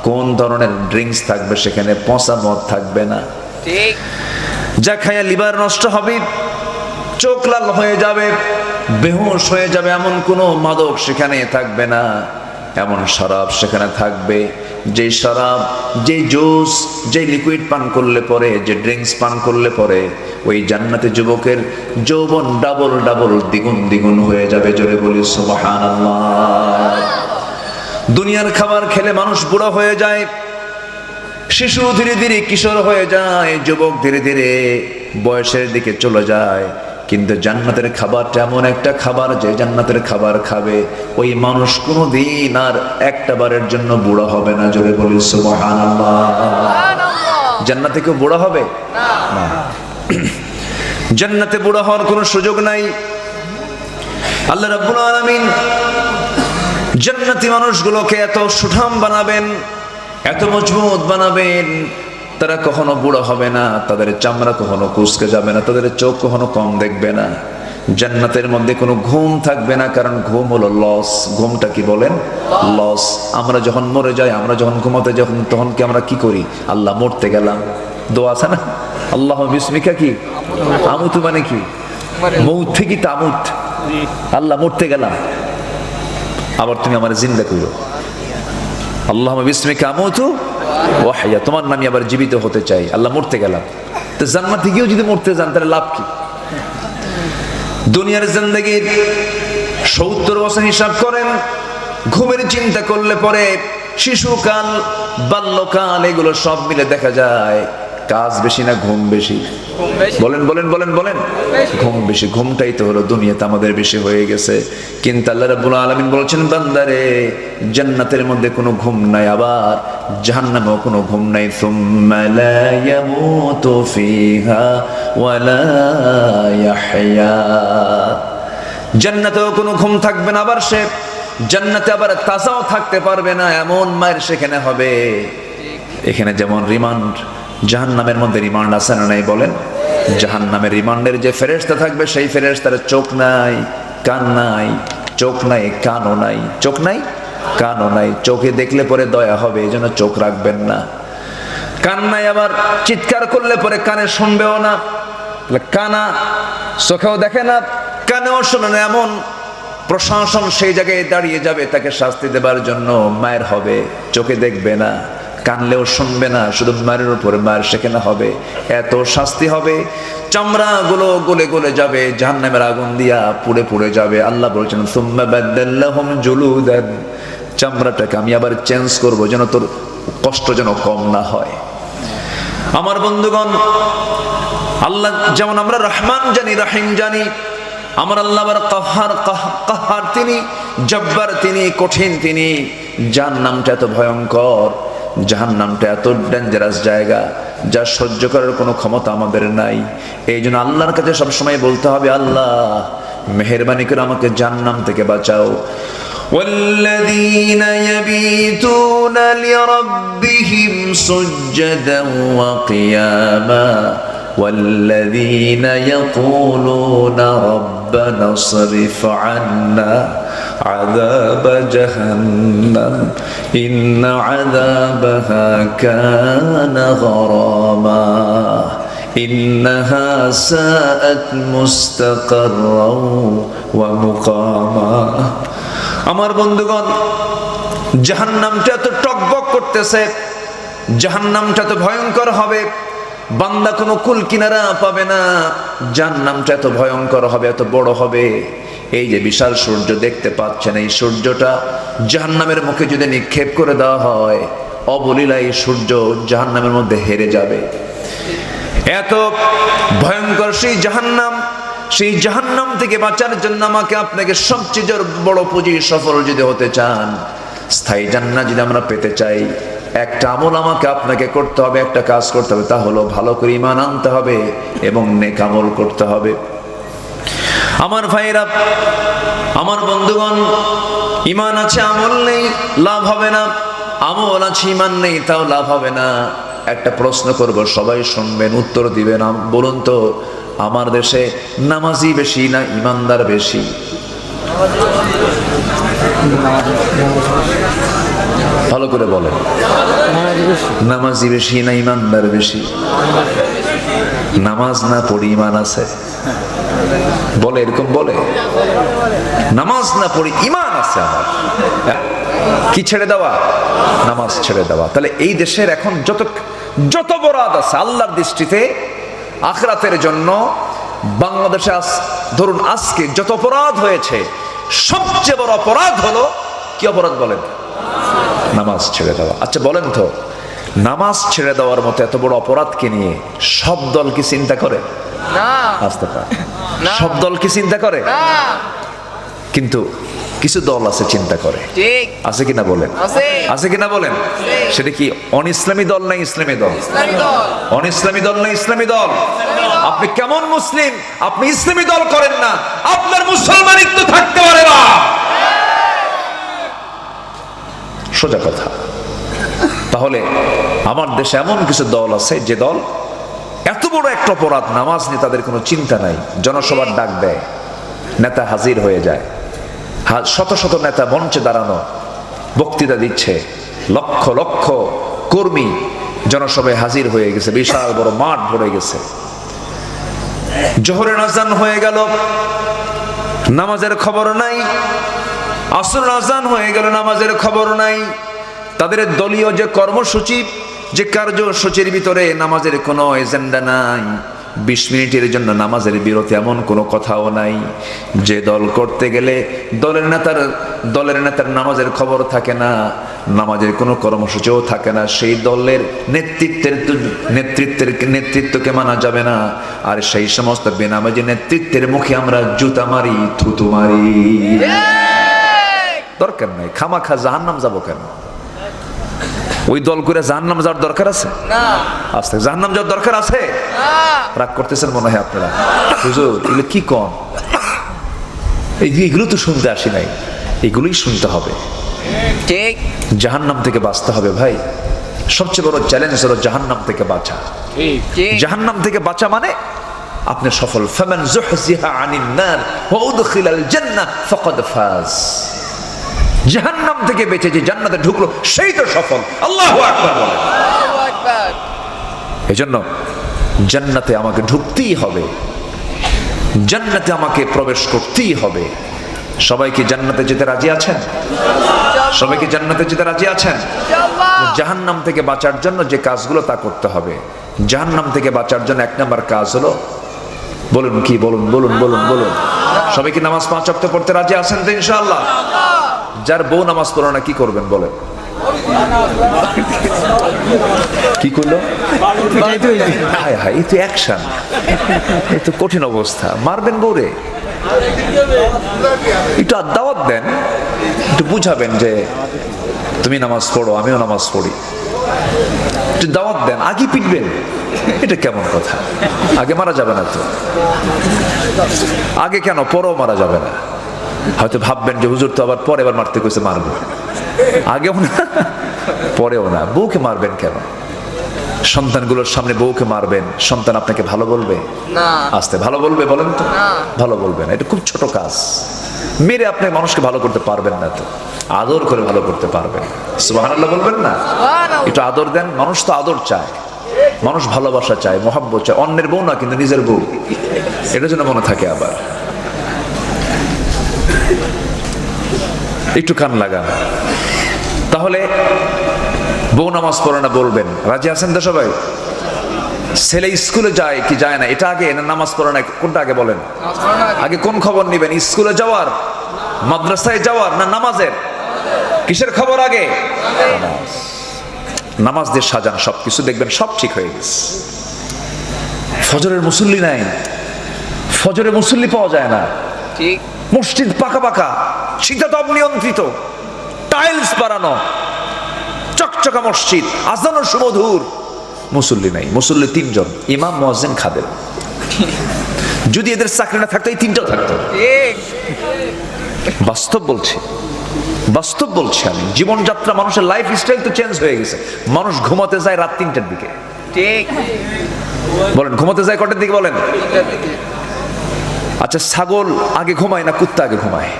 কোন ধরনের ড্রিঙ্কস থাকবে সেখানে? পচা মদ থাকবে না, যা খায়া লিভার নষ্ট হবে, চোখ লাল হয়ে যাবে, বেহুশ হয়ে যাবে, এমন কোনো মাদক সেখানে থাকবে না। এমন শরাব সেখানে থাকবে, যে শরাব, যে জুস, যে লিকুইড পান করলে পরে, যে ড্রিঙ্কস পান করলে পরে ওই জান্নাতে যুবকের যৌবন ডাবল দ্বিগুণ হয়ে যাবে। জোরে বলি সুবহানাল্লাহ। দুনিয়ার খাবার খেলে মানুষ বুড়ো হয়ে যায়, শিশু ধীরে ধীরে কিশোর হয়ে যায়, যুবক ধীরে ধীরে বয়সের দিকে চলে যায়। কিন্তু জান্নাতের খাবারটা এমন একটা খাবার, যে জান্নাতের খাবার খাবে ওই মানুষ কোনোদিন আর একটা বারের জন্য বুড়ো হবে না। জোরে বলি সুবহানাল্লাহ। জান্নাতে কেউ বুড়ো হবে না, জান্নাতে বুড়ো হওয়ার কোনো সুযোগ নাই। আল্লাহ রাব্বুল আলামিন জান্নাতি মানুষগুলোকে এত সুঠাম বানাবেন, এত মজবুত বানাবেন, তারা কখনো বুড়ো হবে না, তাদের চামড়া কখনো কুঁচকে যাবে না, তাদের চোখ কখনো কম দেখবে না। জান্নাতের মধ্যে কোনো ঘুম থাকবে না, কারণ ঘুম হলো লস। ঘুমটা কি বলেন? লস। আমরা যখন মরে যাই, আমরা যখন ঘুমাতে যখন তখন কি আমরা কি করি? আল্লাহ মরতে গেলাম, দোয়া আছে না, আল্লাহ বিসমিকা কি আমুতু, মানে কি মৌত থেকে তামুত, আল্লাহ মরতে গেলাম, আবার তুমি আমার জিন্দা করো, আল্লাহ বিসমিকা আমুতু ওয়া হাইয়া, তোমার নামে আবার জীবিত হতে চাই, আল্লাহ মরতে গেলাম। তো জান্নাতে গিয়েও যদি মরতে যান তাহলে লাভ কি? দুনিয়ার জিন্দেগির 70 বছর হিসাব করেন, ঘুমের চিন্তা করলে পরে শিশুকাল, বাল্যকাল, এগুলো সব মিলে দেখা যায় কাজ বেশি না ঘুম বেশি? বলেন বলেন বলেন বলেন, ঘুম বেশি। ঘুমটাই তো হলো দুনিয়াতে আমাদের বেশি হয়ে গেছে। কিন্তু আল্লাহ রাব্বুল আলামিন বলেছেন, বান্দারে জান্নাতের মধ্যে কোনো ঘুম নাই, আবার জাহান্নামেও কোনো ঘুম নাই। সুম্মা লা ইয়ামুতু ফিহা ওয়া লা ইয়াহইয়া। জান্নাতেও কোনো ঘুম থাকবে না, আবার সে জান্নাতে আবার তাজাও থাকতে পারবে না, এমন মায়ের সেখানে হবে। এখানে যেমন রিমান্ড, জাহান্নামের মধ্যে রিমান্ড আছে না নাই বলেন? জাহান্নামের রিমান্ডের যে ফেরেশতা থাকবে, সেই ফেরেশতার চোখ নাই, কান নাই, চোখ নাই, কানও নাই, চোখ নাই, কানও নাই। চোখে দেখলে পরে দয়া হবে, এই জন্য চোখ রাখবেন না। কান নাই, আবার চিৎকার করলে পরে কানে শুনবেও না। কানা, চোখেও দেখে না, কানেও শোনে না, এমন প্রশাসন সেই জায়গায় দাঁড়িয়ে যাবে তাকে শাস্তি দেবার জন্য। মায়ের হবে, চোখে দেখবে না, কানলেও শুনবে না, শুধু মায়ের উপরে মায়ের সেখানে হবে। এত শাস্তি হবে, চামড়া গুলো গলে গলে যাবে, জাহান্নামের আগুন দিয়া পুড়ে পুড়ে যাবে। আল্লাহ বলছেন, সুম্মা বাদদাল্লাহুম জুলুদান, চামড়াটাকে আমি আবার চেঞ্জ করব, যেন তোর কষ্ট যেন কম না হয়। আমার বন্ধুগণ, আল্লাহ যেমন আমরা রহমান জানি, রহিম জানি, আমার আল্লাহ আবার কাহার, তিনি জব্বার, তিনি কঠিন, তিনি। জাহান্নামটা এত ভয়ঙ্কর, জাহান্নামটা এত ডেঞ্জারাস জায়গা, যা সহ্য করার কোনো ক্ষমতা আমাদের নাই। এই জন্য আল্লাহর কাছে সবসময় বলতে হবে, আল্লাহ মেহেরবানি করে আমাকে জাহান্নাম থেকে বাঁচাও। والذين يبيتون لربهم سجدا وقياما والذين يقولون ربنا اصرف عنا عذاب جهنم إن عذابها كان غراما إنها ساءت مستقرا ومقاما। আমার বন্ধুগণ, জাহান্নামটা তো টকবক করতেছে, জাহান্নামটা তো ভয়ঙ্কর হবে, বান্দা কোনো কুল কিনারা পাবে না। জাহান্নামটা এত ভয়ঙ্কর হবে, এত বড় হবে। এই যে বিশাল সূর্য দেখতে পাচ্ছেন, এই সূর্যটা জাহান্নামের মুখে যদি নিক্ষেপ করে দেওয়া হয়, অবলীলা এই সূর্য জাহান্নামের মধ্যে হেরে যাবে। এত ভয়ঙ্কর সেই জাহান্নাম। সেই জাহান্নাম থেকে বাঁচার জন্য আমাকে আপনাকে সবচেয়ে বড় পুঁজি, সফল যদি হতে চান, স্থায়ী জান্নাত যদি আমরা পেতে চাই, একটা আমল আমাকে আপনাকে করতে হবে, একটা কাজ করতে হবে, তা হলো ভালো করে ঈমান আনতে হবে এবং নেক আমল করতে হবে। আমার ভাইরা, আমার বন্ধুগণ, ঈমান আছে আমল নেই, লাভ হবে না। আমল আছে ঈমান নেই, তাও লাভ হবে না। একটা প্রশ্ন করব, সবাই শুনবেন, উত্তর দিবেন। বলুন তো, আমার দেশে নামাজি বেশি না ঈমানদার বেশি? ভালো করে বলেন, নামাজি বেশি না ঈমানদার বেশি? নামাজ না পড়ি ঈমান আছে বলে, এরকম বলে? নামাজ না পড়ি ঈমান আছে আমার, কি ছেড়ে দেওয়া? নামাজ ছেড়ে দেওয়া। তাহলে এই দেশের এখন যত বরাদ আছে আল্লাহর দৃষ্টিতে আখিরাতের জন্য, বাংলাদেশে ধরুন আজকে যত অপরাধ হয়েছে, সবচেয়ে বড় অপরাধ হলো কি অপরাধ বলেন? নামাজ ছেড়ে দেওয়া। আচ্ছা বলেন তো, নামাজ ছেড়ে দেওয়ার মতো এত বড় অপরাধকে নিয়ে সব দল কি চিন্তা করে? আসতে পারে সব দল কি চিন্তা করে? কিন্তু কিছু দল আছে চিন্তা করে, আছে কিনা বলেন? আছে কিনা বলেন? সেটা কি অন ইসলামী দল না ইসলামী দল? অন ইসলামী দল না ইসলামী দল? আপনি কেমন মুসলিম, আপনি ইসলামী দল করেন না, আপনার মুসলমানিত্ব থাকতে পারে না। সোজা কথা। তাহলে আমার দেশে এমন কিছু দল আছে যে দল এত বড় একটা অপরাধ, নামাজ নিয়ে তাদের কোনো চিন্তা নাই, জনসভার ডাক দেয়, নেতা হাজির হয়ে যায়, শত শত নেতা মঞ্চে দাঁড়ানো বক্তৃতা দিচ্ছে, লক্ষ লক্ষ কর্মী জনসভায় হাজির হয়ে গেছে, বিশাল বড় মাঠ ভরে গেছে। জোহরের আজান হয়ে গেল, নামাজের খবর নাই। আসরের আজান হয়ে গেল, নামাজের খবর নাই। তাদের দলীয় যে কর্মসূচি, যে কার্যসূচির ভিতরে নামাজের কোনো এজেন্ডা নাই। 20 মিনিটের জন্য নামাজের বিরতি এমন কোনো কথাও নাই। যে দল করতে গেলে দলের নেতার নামাজের খবর থাকে না, নামাজের কোনো কর্মসূচিও থাকে না, সেই দলের নেতৃত্বকে মানা যাবে না। আর সেই সমস্ত বেনামাজি নেতৃত্বের মুখে আমরা জুতা মারি, থুতু মারি। দরকার নাই, খামাখা জাহান্নাম যাবো কেন? ওই দল করে জাহান্নাম যাওয়ার দরকার আছে? আস্তে জাহান্নাম যাওয়ার দরকার আছে? রাগ করতেছেন মনে হয় আপনারা। হুজুর এগুলো কি কন? এগুলো তো শুনতে আসি নাই, এগুলোই শুনতে হবে। ঠিক, জাহান্নাম থেকে বাঁচতে হবে ভাই। সবচেয়ে বড় চ্যালেঞ্জ হলো জাহান্নাম থেকে বাঁচা। জাহান্নাম থেকে বাঁচা মানে আপনি সফল। ফামান যুহজিহা আনিন নার ওয়া উদখিলাল জান্নাহ ফাকাদ ফাজ। জাহান্নাম থেকে বেঁচে যে জান্নাতে ঢুকলো সেই তো সফল। আল্লাহু আকবার বলেন। আল্লাহু আকবার। এজন্য জান্নাতে আমাকে ঢুকতেই হবে, জান্নাতে আমাকে প্রবেশ করতেই হবে। সবাই কি জান্নাতে যেতে রাজি আছেন? সবাই কি জান্নাতে যেতে রাজি আছেন? জাহান্নাম থেকে বাঁচার জন্য যে কাজগুলো তা করতে হবে। জাহান্নাম থেকে বাঁচার জন্য 1 নম্বর কাজ হলো, বলুন কি? বলুন বলুন বলুন বলুন। সবাই কি নামাজ 5 ওয়াক্ত পড়তে রাজি আছেন তো ইনশাআল্লাহ? যার বউ নামাজ পড়ে না কি করবেন বলেন? কি করলো? হায় হায়, এই তো অ্যাকশন, এই তো কঠিন অবস্থা। মারবেন বউরে? একটু দাওয়াত দেন, একটু বুঝাবেন যে তুমি নামাজ পড়ো, আমিও নামাজ পড়ি, একটু দাওয়াত দেন। আগে পিটবেন, এটা কেমন কথা? আগে মারা যাবে না তো? আগে কেন? পরেও মারা যাবে না। হয়তো ভাববেন যে হুজুর তো আবার পরে মারতে কইছে, মারবো। আগেও না, পরেও না। বউকে মারবেন কেন? সন্তানগুলোর সামনে বউকে মারবেন, সন্তান আপনাকে ভালো বলবে না? আস্তে ভালো বলবে? বলেন তো, ভালো বলবে না। এটা খুব ছোট কাজ। মেরে আপনি মানুষকে ভালো করতে পারবেন না, তো আদর করে ভালো করতে পারবেন। সুবহানাল্লাহ বলবেন না? একটু আদর দেন। মানুষ তো আদর চায়, মানুষ ভালোবাসা চায়, মহব্বত চায়। অন্যের বউ না, কিন্তু নিজের বউ, এটা যেন মনে থাকে। আবার একটু কান লাগান। তাহলে বউ নামাজ পড়ে না বলবেন, রাজি আছেন তো সবাই? ছেলে স্কুলে যায় কি যায় না, এটা আগে না নামাজ পড়ে না কোনটা আগে বলেন? আগে কোন খবর নেবেন? স্কুলে যাওয়ার, মাদ্রাসায় যাওয়ার, না নামাজের? কিসের খবর আগে? নামাজ দিয়ে সাজান সবকিছু, দেখবেন সব ঠিক হয়ে গেছে। ফজরের মুসল্লি নাই, ফজরে মুসল্লি পাওয়া যায় না। ঠিক, মসজিদ পাকা পাকা, শীতাতপ নিয়ন্ত্রিত, টাইলস বানানো, চকচকা মসজিদ, আজানও সুমধুর, মুসল্লি নাই। মুসল্লি 3 জন, ইমাম, মুয়াজ্জিন, খাদেম। যদি এদের চাকরি না থাকতো এই 3টাও থাকতো। বাস্তব বলছি, বাস্তব বলছি আমি। জীবনযাত্রা, মানুষের লাইফ স্টাইল তো চেঞ্জ হয়ে গেছে। মানুষ ঘুমাতে যায় রাত 3টার দিকে। ঠিক বলেন, ঘুমাতে যায় কটার দিকে বলেন? আচ্ছা, ছাগল আগে ঘুমায় না কুত্তা আগে ঘুমায়?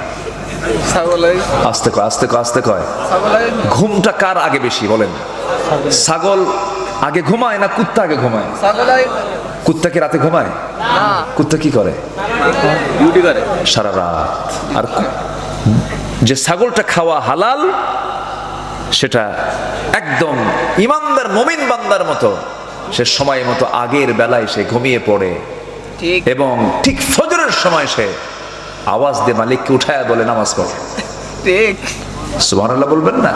আস্তে কয়, আস্তে কয়, আস্তে কয়। ঘুমটা কার আগে বেশি বলেন? ছাগল আগে ঘুমায় না কুত্তা আগে ঘুমায়? কুত্তা কি রাতে ঘুমায়? কুত্তা কি করে? সারা রাত। আর যে ছাগলটা খাওয়া হালাল, সেটা একদম ইমানদার মুমিন বান্দার মতো, সে সময় মতো আগের বেলায় সে ঘুমিয়ে পড়ে, এবং ঠিক ফজরের সময় সে আওয়াজ দিয়ে মালিককে উঠায় বলে নামাজ পড়ে। ঠিক, সুবহানাল্লাহ বলবেন না?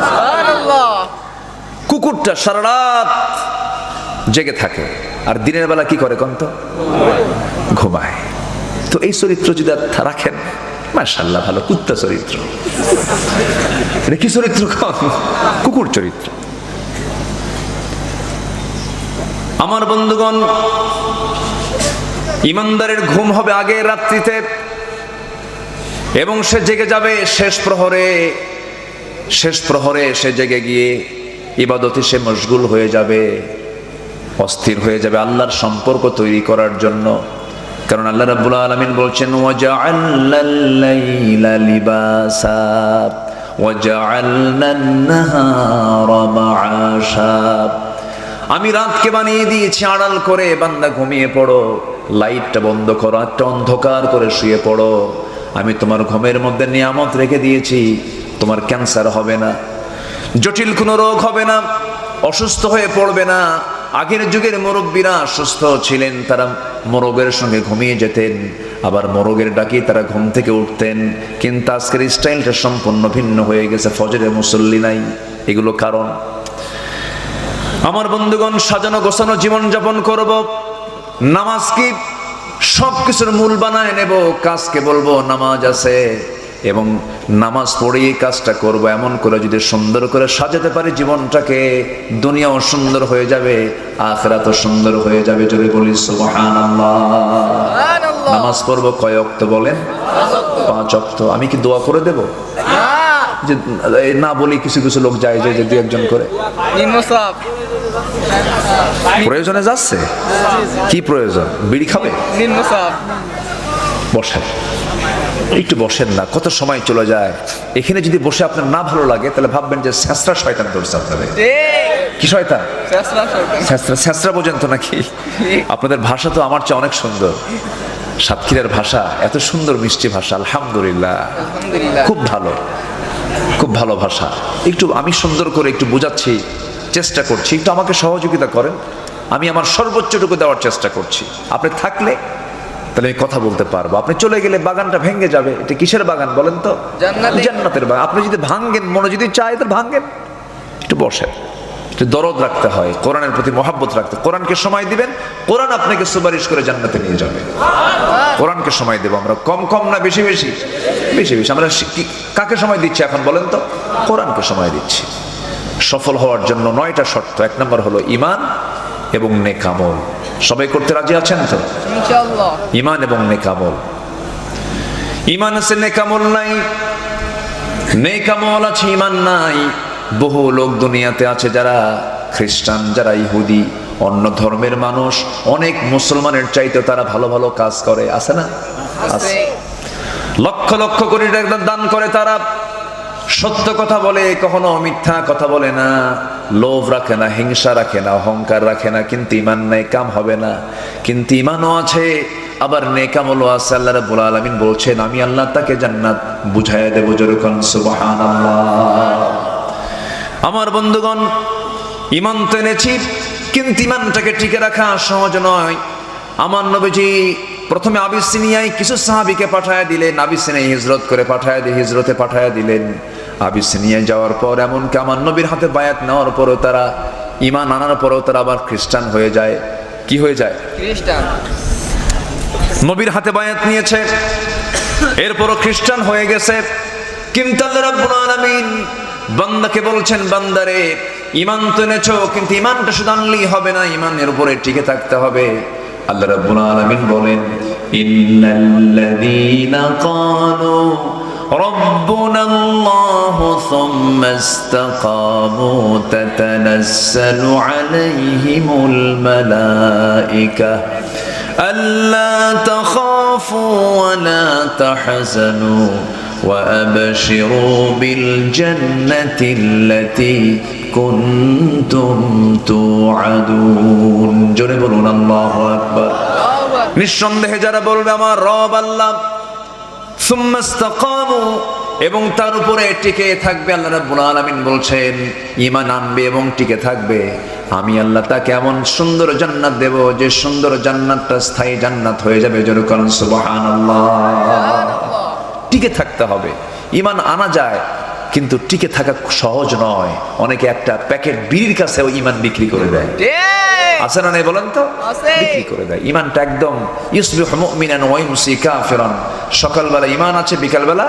কুকুরটা সারা রাত জেগে থাকে আর দিনের বেলা কি করে কোন তো? ঘুমায়। তো এই চরিত্র যদি রাখেন, মাশাআল্লাহ, ভালো কুত্তা চরিত্র। এটা কি চরিত্র? কুকুর চরিত্র। আমার বন্ধুগণ, ইমানদারের ঘুম হবে আগে রাত্রিতে, এবং সে জেগে যাবে শেষ প্রহরে। শেষ প্রহরে সে জেগে গিয়ে ইবাদতে সে মশগুল হয়ে যাবে, অস্থির হয়ে যাবে আল্লাহর সম্পর্ক তৈরি করার জন্য। কারণ আল্লাহ রাব্বুল আলামিন বলছেন, ওয়াজআলনাল লাইলা লিবাসা ওয়াজআলনান নাহারা মাআশা। আমি রাতকে বানিয়ে দিয়েছি আড়াল করে, বান্দা ঘুমিয়ে পড়ো, লাইটটা বন্ধ করো, একটা অন্ধকার করে শুয়ে পড়ো। আমি তোমার ঘুমের মধ্যে নিয়ামত রেখে দিয়েছি, তোমার ক্যান্সার হবে না, জটিল কোনো রোগ হবে না, অসুস্থ হয়ে পড়বে না। আগের যুগের মুরব্বীরা সুস্থ ছিলেন, তারা মোরগের সঙ্গে ঘুমিয়ে যেতেন, আবার মোরগের ডাকি তারা ঘুম থেকে উঠতেন। কিন্তু আজকের স্টাইলটা সম্পূর্ণ ভিন্ন হয়ে গেছে, ফজরে মুসল্লি নাই। এগুলো কারণ। আমার বন্ধুগণ, সাজানো গোছানো জীবন যাপন করব, নামাজ কি সবকিছুর মূল বানায় নেব, কাজকে বলবো নামাজ আছে এবং নামাজ পড়েই কাজটা করব। এমন করে যদি সুন্দর করে সাজাতে পারি জীবনটাকে, দুনিয়াও সুন্দর হয়ে যাবে, আখিরাতও সুন্দর হয়ে যাবে। জোরে বলি সুবহানাল্লাহ। নামাজ পড়বো কয় ওয়াক্ত বলেন? 5 ওয়াক্ত। আমি কি দোয়া করে দেব? যে না বলি, কিছু কিছু লোক যায় যে দুই একজন করে। প্রয়োজনে যাচ্ছে। কি প্রয়োজন? বিড়ি খাবে? বসেন, একটু বসেন না, কত সময় চলে যায়। এখানে যদি বসে আপনার না ভালো লাগে, তাহলে ভাববেন যে ছেঁচড়া শয়তান ধরছে আপনাদের। কি শয়তান? ছেঁচড়া বোঝেন তো নাকি? আপনাদের ভাষা তো আমার চেয়ে অনেক সুন্দর। সাতক্ষীরার ভাষা এত সুন্দর, মিষ্টি ভাষা, আলহামদুলিল্লাহ, খুব ভালো, খুব ভালো ভাষা। একটু আমি সুন্দর করে একটু বোঝাচ্ছি, চেষ্টা করছি, একটু আমাকে সহযোগিতা করেন। আমি আমার সর্বোচ্চটুকু দেওয়ার চেষ্টা করছি। আপনি থাকলে তাহলে আমি কথা বলতে পারবো, আপনি চলে গেলে বাগানটা ভেঙে যাবে। এটা কিসের বাগান বলেন তো? জান্নাতের বাগান। আপনি যদি ভাঙ্গেন, মনে যদি চায় তো ভাঙ্গেন। একটু বসেন, একটু দরদ রাখতে হয়, কোরআনের প্রতি মহাব্বত রাখতে। কোরআনকে সময় দিবেন, কোরআন আপনাকে সুপারিশ করে জান্নাতে নিয়ে যাবে। কোরআনকে সময় দেবো আমরা, কম কম না বেশি বেশি? বেশি বেশি। আমরা কাকে সময় দিচ্ছি এখন বলেন তো? কোরআনকে সময় দিচ্ছি। সফল হওয়ার জন্য 9টা শর্ত। 1 নম্বর হলো ঈমান এবং নেক আমল। সবাই করতে রাজি আছেন তো? ইনশাআল্লাহ। ঈমান এবং নেক আমল। ঈমান আছে, নেক আমল নাই। নেক আমল আছে, ঈমান নাই। বহু লোক দুনিয়াতে আছে যারা খ্রিস্টান, যারা ইহুদি, অন্য ধর্মের মানুষ, অনেক মুসলমানের চাইতে তারা ভালো ভালো কাজ করে। আছে না? আছে। লক্ষ লক্ষ কোটি টাকা দান করে তারা, সত্য কথা বলে, কখনো মিথ্যা কথা বলে না, লোভ রাখে না, হিংসা রাখে না, অহংকার রাখে না, কিন্তু ঈমান নাই, কাম হবে না। কিন্তু ঈমানও আছে, আবার নেক আমলও আছে। আল্লাহ রাব্বুল আলামিন বলছেন, আমি আল্লাহ তাকে জান্নাত বুঝাইয়া দেব। জোরে কোন সুবহানাল্লাহ। আমার বন্ধুগণ, ঈমান তো এনেছি, কিন্তু ঈমানটাকে টিকে রাখা সহজ নয়। আমার নবীজি প্রথমে আবিসিনিয়ায় কিছু সাহাবীকে পাঠায় দিলেন, আবিসিনিয়ায় হিজরতে পাঠায় দিলেন। আবিসিনিয়ায় যাওয়ার পর এমনকি আমার নবীর হাতে বায়াত নেওয়ার পরও তারা, ঈমান আনার পরও তারা আবার খ্রিস্টান হয়ে যায়। কি হয়ে যায়? খ্রিস্টান। নবীর হাতে বায়াত নিয়েছে, এরপরও খ্রিস্টান হয়ে গেছে। কিন্তু আল্লাহ রাব্বুল আলামিন বান্দাকে বলছেন, বান্দারে ঈমান তো এনেছো, কিন্তু ঈমানটা শুধু আনলেই হবে না, ঈমানের উপরে টিকে থাকতে হবে। আল্লাহ রাব্বুল আলামিন বলেন, ইন্নাল্লাযীনা ক্বালু রাব্বুনাল্লাহু সুম্মা ইসতাকামু তাতানাজ্জালু আলাইহিমুল মালায়েকা আল্লা তাখাফু ওয়া লা তাহজানু ওয়া আবশিরু বিল জান্নাতিল্লাতী কুনতুম তুআদুন। জোরে বলুন আল্লাহু আকবার। নিঃসন্দেহে যারা বলবে আমার রব আল্লাহ, সুম্মা ইসতাকামু, এবং তার উপরে টিকে থাকবে, আল্লাহ রাব্বুল আলামিন বলছেন ঈমান আনবে এবং টিকে থাকবে, আমি আল্লাহ তাকে এমন সুন্দর জান্নাত দেব যে সুন্দর জান্নাতটা স্থায়ী জান্নাত হয়ে যাবে। জোরে বলুন সুবহানাল্লাহ। টিকে থাকতে হবে। ঈমান আনা যায়, কিন্তু টিকে থাকা সহজ নয়। অনেকে একটা প্যাকেট বিড়ির কাছেও ঈমান বিক্রি করে দেয়, আছে না নাই বলেন তো? বিক্রি করে দেয় ঈমানটা একদম। ইউসবিহু মুমিনান ওয়া ইউমসি কাফিরান, সকালবেলা ঈমান আছে, বিকালবেলা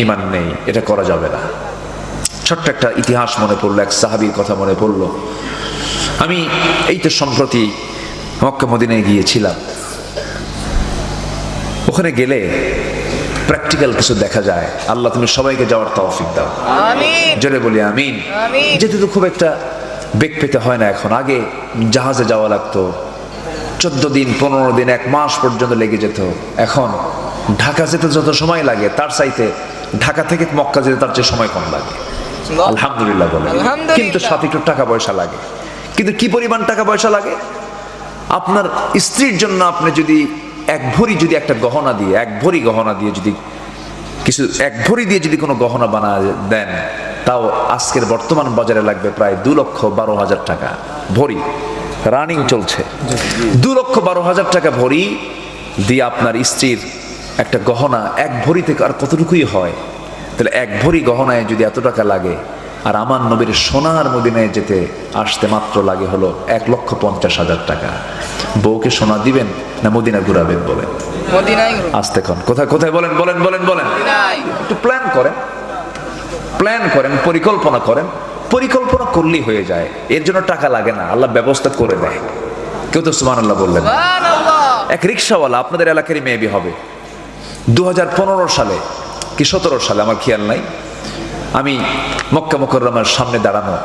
ঈমান নেই। এটা করা যাবে না। ছোট্ট একটা ইতিহাস মনে পড়লো, এক সাহাবীর কথা মনে পড়লো। আমি এই তো সম্প্রতি মক্কা মদিনায় গিয়েছিলাম। ওখানে গেলে প্র্যাকটিক্যাল কিছু দেখা যায়। আল্লাহ তুমি সবাইকে যাওয়ার তৌফিক দাও, আমিন। জোরে বলি আমিন। যেতে তো খুব একটা বেগ পেতে হয় না এখন। আগে জাহাজে যাওয়া লাগতো, 14 দিন 15 দিন 1 মাস পর্যন্ত লেগে যেত। এখন ঢাকা যেতে যত সময় লাগে তার চাইতে ঢাকা থেকে মক্কা যেতে তার চেয়ে সময় কম লাগে। আলহামদুলিল্লাহ বলে। কিন্তু সাথে একটু টাকা পয়সা লাগে। কিন্তু কি পরিমাণ টাকা পয়সা লাগে? আপনার স্ত্রীর জন্য আপনি যদি 1 ভরি যদি একটা গহনা দিয়ে, 1 ভরি গহনা দিয়ে যদি কিছু 1 ভরি দিয়ে যদি কোনো গহনা বানা দেন, তাও আজকের বর্তমান বাজারে লাগবে প্রায় 2,12,000 টাকা ভরি। রানিং চলছে। 2,12,000 টাকা ভরি দিয়ে আপনার স্ত্রীর একটা গহনা 1 ভরি থেকে আর কতটুকুই হয়? তাহলে 1 ভরি গহনায় যদি এত টাকা লাগে, আর আমার নবীর সোনার মদিনায় যেতে আসতে মাত্র লাগে হলো 1,50,000 টাকা। বউকে সোনা দিবেন না মদিনা ঘুরাবেন বলেন? আসতে কোন কোথায় কোথায় বলেন বলেন বলেন বলেন। একটু প্ল্যান করেন, প্ল্যান করেন, পরিকল্পনা করেন। পরিকল্পনা করলেই হয়ে যায়, এর জন্য টাকা লাগে না, আল্লাহ ব্যবস্থা করে দেয়। কেউ তো সুবহানাল্লাহ বললেন? এক রিক্সাওয়ালা আপনাদের এলাকারই মেবি হবে, 2015 সালে কি 17 সালে আমার খেয়াল নাই, আমি মক্কা মুকাররমার সামনে দাঁড়ানো,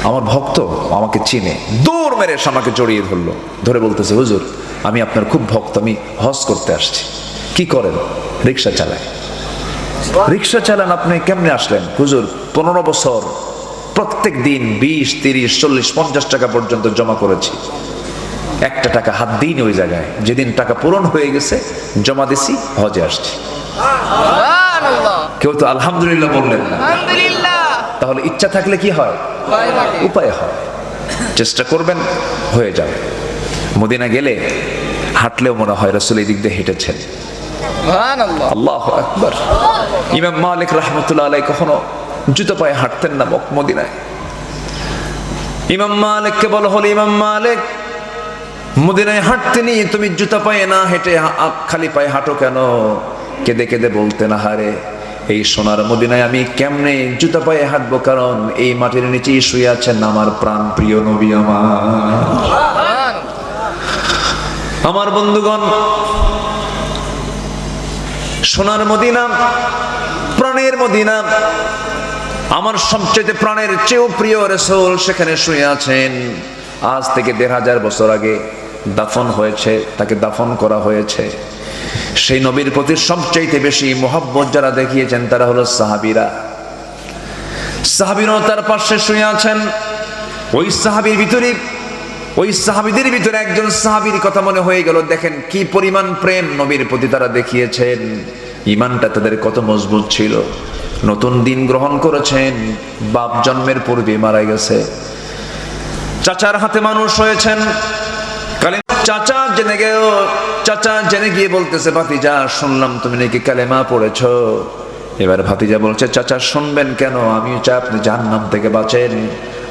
আমার ভক্ত আমাকে চিনে, দৌড় মেরে এসে আমাকে জড়িয়ে ধরলো, ধরে বলতেছে, হুজুর আমি আপনার খুব ভক্ত, আমি হজ করতে আসছি। কি করেন? রিক্সা চালায়। রিক্সা চালান? আপনি কেমনে আসলেন? হুজুর 15 বছর প্রত্যেক দিন 20, 30, 40, 50 টাকা পর্যন্ত জমা করেছি, একটা টাকা হাত দিইনি ওই জায়গায়। যেদিন টাকা পূরণ হয়ে গেছে জমা দিছি, হজে আসছি। কেউ তো আলহামদুলিল্লাহ বললেন না। তাহলে ইচ্ছা থাকলে কি হয়? উপায় হয়। চেষ্টা করবেন, হয়ে যাবে। মদিনা গেলে হাঁটলেও মনে হয় রাসূল এই দিক দিয়ে হেঁটেছেন। আল্লাহু আকবার। ইমাম মালিক রাহমাতুল্লাহ আলাইহি কখনো জুতো পায়ে হাঁটতেন না মদিনায়। ইমাম মালিককে বলা হলো, ইমাম মালিক মদিনায় হাঁটতে নিয়ে তুমি জুতা পায়ে না হেঁটে খালি পায়ে হাঁটো কেন? কেঁদে কেঁদে বলতেন, আহারে এই সোনার মদিনায় আমি কেমনে জুতা পায়ে হাঁটবো? কারণ এই মাটির নিচেই শুয়ে আছেন আমার প্রাণ প্রিয় নবী আমার বন্ধুগণ। সোনার মদিনা, প্রাণের মদিনা, আমার সবচেয়ে প্রাণের চেয়েও প্রিয় রাসূল সেখানে শুয়ে আছেন। আজ থেকে 1500 বছর আগে দাফন হয়েছে, তাকে দাফন করা হয়েছে। সেই নবীর প্রতি সবচাইতে বেশি মোহাব্বত যারা দেখিয়েছেন তারা হলো সাহাবীরা। সাহাবীরা তার পাশে শুয়ে আছেন। ওই সাহাবীদের ভিতরে একজন সাহাবীর কথা মনে হয়ে গেল। দেখেন কি পরিমাণ প্রেম নবীর প্রতি তারা দেখিয়েছেন, ঈমানটা তাদের কত মজবুত ছিল। নতুন দিন গ্রহণ করেছেন, বাপ জন্মের পূর্বে মারা গেছে, চাচার হাতে মানুষ হয়েছেন। চাচা জেনে গিয়ে বলতেছে, ভাতিজা শুনলাম তুমি নাকি কালেমা পড়েছো। এবার ভাতিজা বলছে, চাচা শুনবেন কেন? আমিও চাই আপনি জাহান্নাম থেকে বাঁচেন।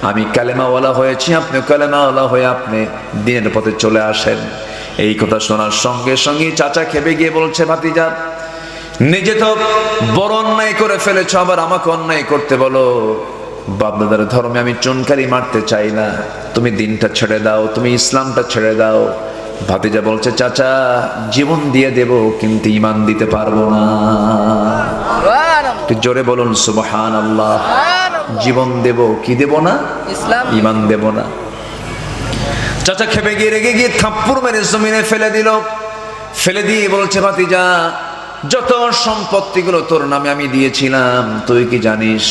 আমি কালেমাওয়ালা হয়েছি, আপনি কালেমাওয়ালা হয়ে আপনি দিনের পথে চলে আসেন। এই কথা শোনার সঙ্গে সঙ্গে চাচা খেপে গিয়ে বলছে, ভাতিজা নিজে তো বড় অন্যায় করে ফেলেছ, আবার আমাকে অন্যায় করতে বলো। বাপদাদার ধর্মে আমি চুনকারি মারতে চাই না, তুমি দিনটা ছেড়ে দাও, তুমি ইসলামটা ছেড়ে দাও। ভাতিজা বলছে, চাচা জীবন দিয়ে দেব কিন্তু ঈমান দিতে পারবো না। জোরে বলুন সুবহানাল্লাহ। জীবন দেব, কি দেব না? ঈমান দেব না। চাচা খেপে গিয়ে রেগে গিয়ে থাপ্পড় মেরে জমিনে ফেলে দিল। ফেলে দিয়ে বলছে, ভাতিজা যত সম্পত্তিগুলো তোর নামে আমি দিয়েছিলাম তুই কি জানিস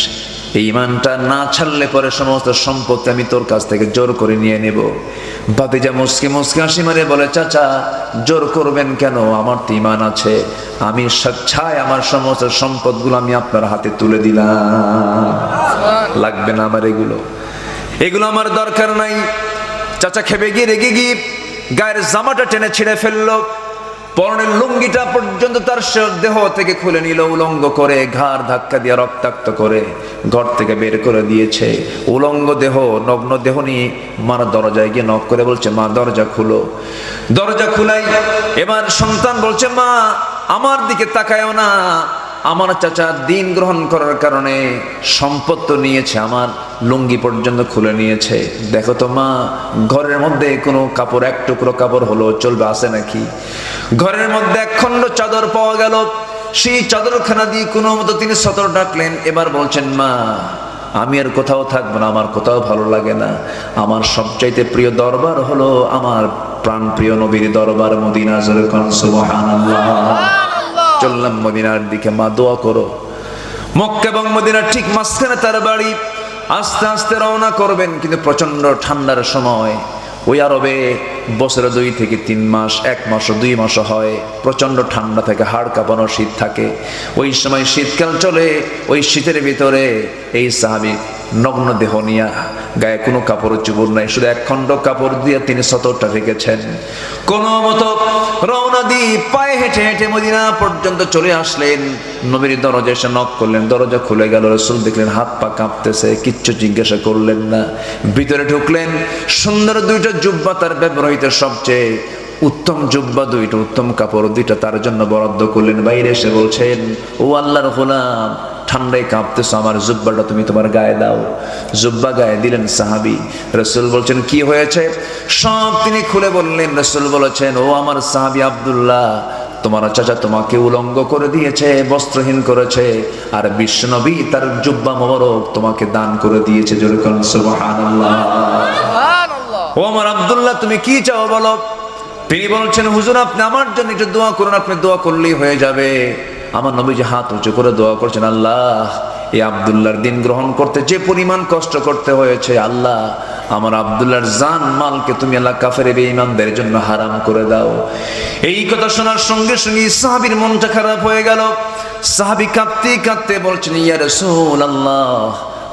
এই ঈমানটা না ছাড়লে পরে সমস্ত সম্পত্তি আমি তোর কাছ থেকে জোর করে নিয়ে নেব। ভাতিজা মুসকে মুসকে হাসি মারে বলে, চাচা জোর করবেন কেন? আমার তো ঈমান আছে, আমি স্বেচ্ছায় আমার সমস্ত সম্পদগুলো আমি আপনার হাতে তুলে দিলাম, লাগবে না আমার এগুলো আমার দরকার নাই। চাচা খেপে গিয়ে রেগে গিয়ে গায়ের জামাটা টেনে ছিঁড়ে ফেললো। পরনের লুঙ্গিটা পর্যন্ত তার দেহ থেকে খুলে নিল, উলঙ্গ করে ঘাড় ধাক্কা দিয়ে রক্তাক্ত করে ঘর থেকে বের করে দিয়েছে। উলঙ্গ দেহ, নগ্ন দেহ নিয়ে মার দরজায় গিয়ে নক করে বলছে, মা দরজা খুলো। দরজা খুলাই, এবার সন্তান বলছে, মা আমার দিকে তাকায়ও না, আমার চাচা দিন গ্রহণ করার কারণে সম্পদ তো নিয়েছে, আমার লুঙ্গি পর্যন্ত খুলে নিয়েছে, দেখো তো মা ঘরের মধ্যে কোনো কাপড়, এক টুকরো কাপড় হলো চলবে, আছে নাকি? ঘরের মধ্যে এক খণ্ড চাদর পাওয়া গেল, সেই চাদরখানা দিয়ে কোনো মতো তিনি সতর ডাকলেন। এবার বলছেন, মা আমি আর কোথাও থাকবো না, আমার কোথাও ভালো লাগে না, আমার সবচাইতে প্রিয় দরবার হলো আমার প্রাণ প্রিয় নবীর দরবার মদিনা। সুবহানাল্লাহ। চললাম মদিনার দিকে, মা দোয়া করো। মক্কা এবং মদিনার ঠিক মাঝখানে তার বাড়ি। আস্তে আস্তে রওনা করবেন, কিন্তু প্রচন্ড ঠান্ডার সময়। ওই আরবে বছরে 2 থেকে 3 মাস, 1 মাস 2 মাস হয়, প্রচন্ড ঠান্ডা থাকে, হাড় কাঁপানো শীত থাকে। ওই সময় শীতকাল চলে, ওই শীতের ভিতরে এই সাহাবী নগ্ন দেহ নিয়া, গায়ে কোনো কাপড় চুপড় নাই, শুধু এক খণ্ড কাপড় দিয়ে তিনি সতরটা রেখেছেন। কোনো মতো রওনা দিয়ে পায়ে হেঁটে হেঁটে মদিনা পর্যন্ত চলে আসলেন। নবীর দরজা এসে নক করলেন, দরজা খুলে গেল। রাসূল দেখলেন হাত পা কাঁপতেছে, কিচ্ছু জিজ্ঞাসা করলেন না। ভিতরে ঢুকলেন, সুন্দর 2টা জুব্বা, তার ব্যবহৃত সবচেয়ে উত্তম জুব্বা 2টা, উত্তম কাপড় 2টা তার জন্য বরাদ্দ করলেন। বাইরে এসে বলছেন, ও আল্লাহর গোলাম, ঠান্ডায় কাঁপতেছ, আমার জুব্বাটা তুমি তোমার গায়ে দাও। জুব্বা গায়ে দিলেন সাহাবী। রাসূল বলছেন, কি হয়েছে? সব তিনি খুলে বললেন। রাসূল বলেছেন, ও আমার সাহাবী আব্দুল্লাহ, তোমার চাচা তোমাকে উলঙ্গ করে দিয়েছে, বস্ত্রহীন করেছে, আর বিশ্বনবী তার জুব্বা মোবারক তোমাকে দান করে দিয়েছে। জোরে বলুন সুবহানাল্লাহ। ও আমার আব্দুল্লাহ, তুমি কি চাও বলো? তিনি বলছেন, হুজুর আপনি আমার জন্য একটু দোয়া করুন, আপনি দোয়া করলেই হয়ে যাবে। আমার নবীজি হাত উঁচু করে দোয়া করছেন, আল্লাহ এই আব্দুল্লাহর দিন গ্রহণ করতে যে পরিমাণ কষ্ট করতে হয়েছে, আল্লাহ আমার আব্দুল্লাহর জান মালকে তুমি আল্লাহ কাফের বেঈমানদের জন্য হারাম করে দাও। এই কথা শোনার সঙ্গে সঙ্গে সাহাবীর মনটা খারাপ হয়ে গেল। সাহাবী কাঁদতে কাঁদতে বলছেন, ইয়া রাসূলুল্লাহ,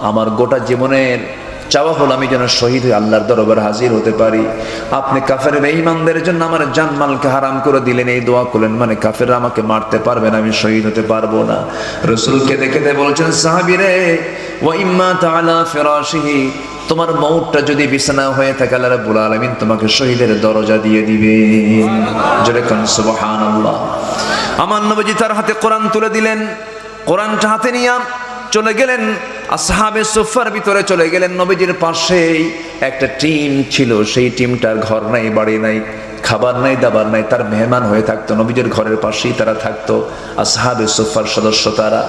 আমার গোটা জীবনের চাওয়া হলো আমি যেন শহীদ হয়ে আল্লাহর দরবারে হাজির হতে পারি। আপনি কাফের বেঈমানদের জন্য আমার জানমালকে হারাম করে দিলেন, এই দোয়া করলেন, মানে কাফেররা আমাকে মারতে পারবে না, আমি শহীদ হতে পারবো না। রাসূলকে দেখে বলছেন, সাহাবী রে, ওয়া ইম্মা তাআলা ফিরাশিহি, তোমার মউতটা যদি বিছানা হয়ে থাকে, আল্লাহ রাব্বুল আলামিন তোমাকে শহীদের দরজা দিয়ে দিবে। জোরে কোন সুবহানাল্লাহ। আমার নবীজি তার হাতে কোরআন তুলে দিলেন। কোরআনটা হাতে নিয়ে চলে গেলেন, আসহাবে সুফার ভিতরে চলে গেলেন। নবীজির পাশেই একটা টিম ছিল, সেই টিমটার ঘর নাই, বাড়ি নাই, খাবার নাই, দাবার নাই, তার মেহমান হয়ে থাকতো। নবীজির ঘরের পাশেই তারা থাকতো, আসহাবে সুফার সদস্য তারা।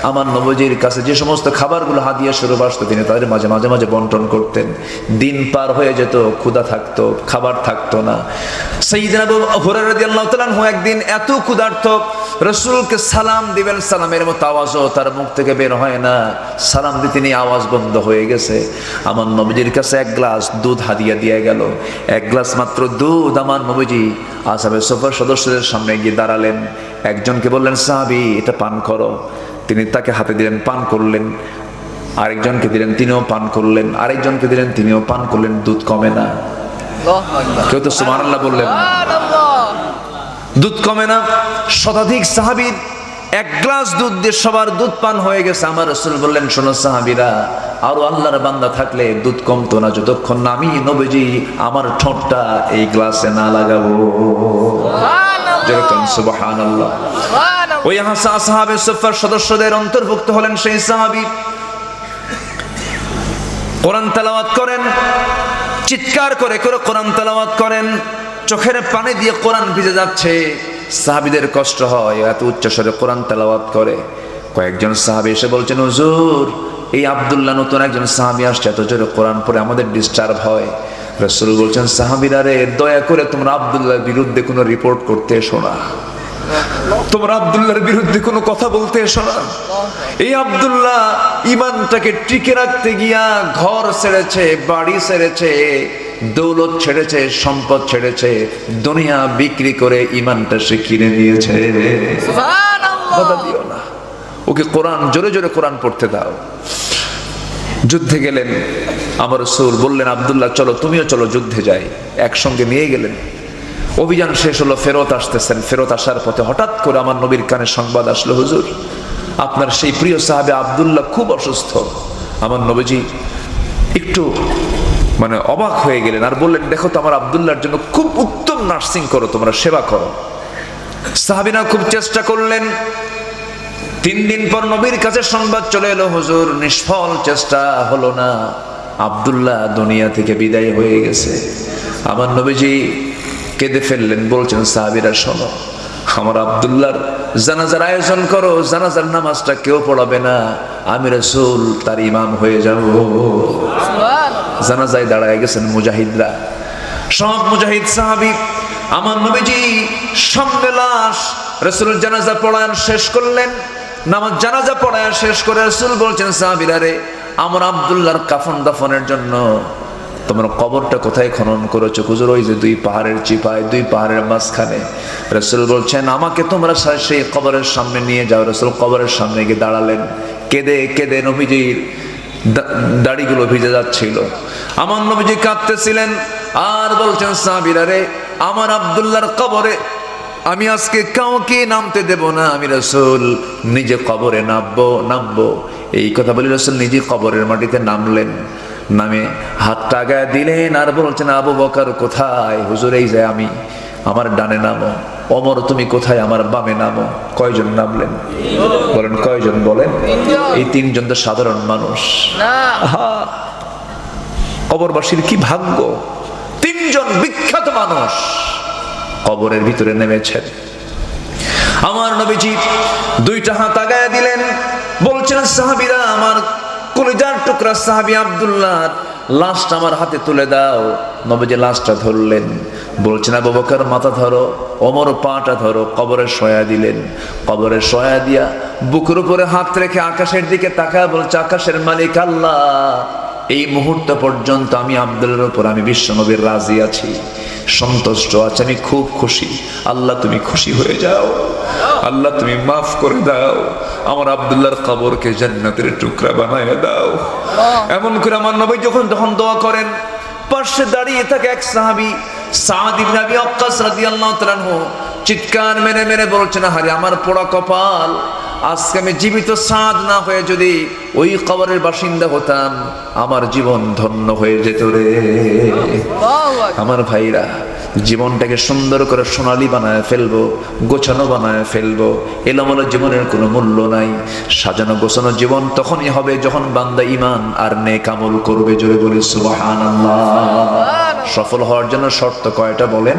আমার নবীজির কাছে যে সমস্ত খাবারগুলো হাদিয়া স্বরূপ আসতো, তিনি তাদের মাঝে মাঝে মাঝে বন্টন করতেন। দিন পার হয়ে যেত, ক্ষুধা থাকতো, খাবার থাকতো না। সাইয়্যিদনা আবু হুরায়রা রাদিয়াল্লাহু তাআলা আনহু একদিন এত ক্ষুধার্ত, রাসূলকে সালাম দিবেন, সালামের মতো আওয়াজও তার মুখ থেকে বের হয় না। সালাম দিতে নিয়ে আওয়াজ বন্ধ হয়ে গেছে। আমার নবীজির কাছে 1 গ্লাস দুধ হাদিয়া দিয়ে গেল, 1 গ্লাস মাত্র দুধ। আমার নবীজি আসহাবে সুফার সদস্যদের সামনে গিয়ে দাঁড়ালেন। একজনকে বললেন, সাহাবী এটা পান করো। তিনি তাকে হাতে দিলেন, পান করলেন। আরেকজনকে দিলেন, তিনিও পান করলেন। আরেকজনকে দিলেন, তিনিও পান করলেন। দুধ কমে না। কেউ তো সুবহানাল্লাহ বললেন না। দুধ কমে না। শতাধিক সাহাবীর 1 গ্লাস দুধ দিয়ে সবার দুধ পান হয়ে গেছে। আমার রাসূল বললেন, শোনো সাহাবীরা, আরো আল্লাহর বান্দা থাকলে দুধ কমতো না যতক্ষণ না আমি নবীজি আমার ঠোঁটটা এই গ্লাসে না লাগাবো। যেরকম সুবহানাল্লাহ। ওই আসহাবে সুফার সদস্যদের অন্তর্ভুক্ত হলেন সেই সাহাবী। কোরআন তেলাওয়াত করেন, চিৎকার করে করে কোরআন তেলাওয়াত করেন, চোখের পানি দিয়ে কোরআন ভিজে যাচ্ছে। সাহাবীদের কষ্ট হয়, এত উচ্চস্বরে কোরআন তেলাওয়াত করে। কয়েকজন সাহাবী এসে বলছেন, হুজুর এই আব্দুল্লাহ নতুন একজন সাহাবী আসছে, এত জোরে কোরআন পড়ে আমাদের ডিস্টার্ব হয়। রাসূল বলছেন, সাহাবীরা রে, দয়া করে তোমরা আব্দুল্লাহর বিরুদ্ধে কোনো রিপোর্ট করতে এসো না, তোমরা আব্দুল্লাহর বিরুদ্ধে কোনো কথা বলতে এসো না। এই আব্দুল্লাহ ঈমানটাকে টিকে রাখতে গিয়া ঘর ছেড়েছে, বাড়ি ছেড়েছে, দৌলত ছেড়েছে, সম্পদ ছেড়েছে, দুনিয়া বিক্রি করে ঈমানটা সে কিনে নিয়েছে। সুবহানাল্লাহ। কথা দিও না, ওকে কোরআন জোরে জোরে কোরআন পড়তে দাও। যুদ্ধে গেলেন, আমার রাসূল বললেন, আব্দুল্লাহ চলো, তুমিও চলো, যুদ্ধে যাই। একসঙ্গে নিয়ে গেলেন। অভিযান শেষ হলো, ফেরত আসতেছেন। ফেরত আসার পথে হঠাৎ করে আমার নবীর কানে সংবাদ আসলো, হুজুর আপনার সেই প্রিয় সাহাবে আব্দুল্লাহ খুব অসুস্থ। আমার নবীজি একটু অবাক হয়ে গেলেন আর বললেন, দেখো তো আমার আব্দুল্লাহর জন্য খুব উত্তম নার্সিং করো, তোমরা সেবা করো। সাহাবীরা খুব চেষ্টা করলেন। 3 দিন পর নবীর কাছে সংবাদ চলে এলো, হুজুর নিষ্ফল চেষ্টা হলো না, আব্দুল্লাহ দুনিয়া থেকে বিদায় হয়ে গেছে। আমার নবীজি কেঁদে ফেললেন, বলছেন সাহাবীরা শোনো, আমার আব্দুল্লাহর জানাজার আয়োজন করো, জানাজার নামাজটা কেউ পড়াবে না, আমি রাসূল তার ইমাম হয়ে যাব। জানাজায় দাঁড়ায় গেছেন মুজাহিদরা, সব মুজাহিদ সাহাবী। আমার নবীজি সামনে লাশ, রাসূল জানাজা পড়ান শেষ করলেন, নামাজ জানাজা পড়ায় শেষ করে রাসূল বলছেন, সাহাবীরা রে, আমার আব্দুল্লাহর কাফন দাফনের জন্য তোমরা কবরটা কোথায় খনন করেছো? হুজুর ওই যে 2 পাহাড়ের চিপায়, 2 পাহাড়ের মাঝখানে। রাসূল বলছেন, আমাকে তোমরা সেই কবরের সামনে নিয়ে যাও। রাসূল কবরের সামনে গিয়ে দাঁড়ালেন, কেঁদে কেঁদে নবীজির দাড়িগুলো ভিজে যাচ্ছিল। আমার নবীজি কাঁদতেছিলেন আর বলছেন, সাহাবীরা রে, আমার আব্দুল্লাহর কবরে আমি আজকে কাউকে নামতে দেব না, আমি রাসূল নিজে কবরে নামবো। এই কথা বলে রাসূল নিজে কবরের মাটিতে নামলেন, নামে হাতটা গায়ে দিলেন আর বলছেন, আবু বকর কোথায়? হুজুর এই যে আমি, আমার ডানে নামো। ওমর তুমি কোথায়? আমার বামে নামো। কয়জন নামলেন বলেন? কয়জন বলেন? এই 3 জন তো সাধারণ মানুষ না। কবরবাসীর কি ভাগ্য, 3 জন বিখ্যাত মানুষ কবরের ভিতরে নেমেছেন। আমার নবীজি 2টা হাত আগায় দিলেন, বলছেন, সাহাবীরা আমার কলিজার টুকরা সাহাবী আব্দুল্লাহ লাশটা আমার হাতে তুলে দাও। নবীজি লাশটা ধরলেন, বলছেন, আবু বকর মাথা ধরো, ওমর পাটা ধরো। কবরে শোয়া দিলেন, কবরে শোয়া দিয়া বুকের উপরে হাত রেখে আকাশের দিকে তাকায় বলছে, আকাশের মালিক আল্লাহ, এই মুহূর্ত পর্যন্ত আমি আব্দুল্লাহর উপর আমি বিশ্বনবীর রাজি আছি, সন্তুষ্ট আছি, আমি খুব খুশি। আল্লাহ তুমি খুশি হয়ে যাও, আল্লাহ তুমি মাফ করে দাও, আমার আব্দুল্লাহর কবরকে জান্নাতের টুকরা বানায় দাও। এমন করে আমার নবী যখন দোয়া করেন, পাশে দাঁড়িয়ে থাকে এক সাহাবী সাদ ইবনে আবি ওয়াক্কাস রাদিয়াল্লাহু তাআলা আনহু, চিৎকার মেরে মেরে বলছেন, আরে আমার পোড়া কপাল, আজকে আমি জীবিত সাদ না হয়ে যদি ওই কবরের বাসিন্দা হতাম, আমার জীবন ধন্য হয়ে যেত রে। আমার ভাইরা, জীবনটাকে সুন্দর করে সোনালী বানায় ফেলবো, গোছানো বানায় ফেলবো। এলোমেলো জীবনের কোনো মূল্য নাই। সাজানো গোছানো জীবন তখনই হবে যখন বান্দা ঈমান আর নেক আমল করবে। জোরে বলি সুবহানাল্লাহ। সফল হওয়ার জন্য শর্ত কয়টা বলেন?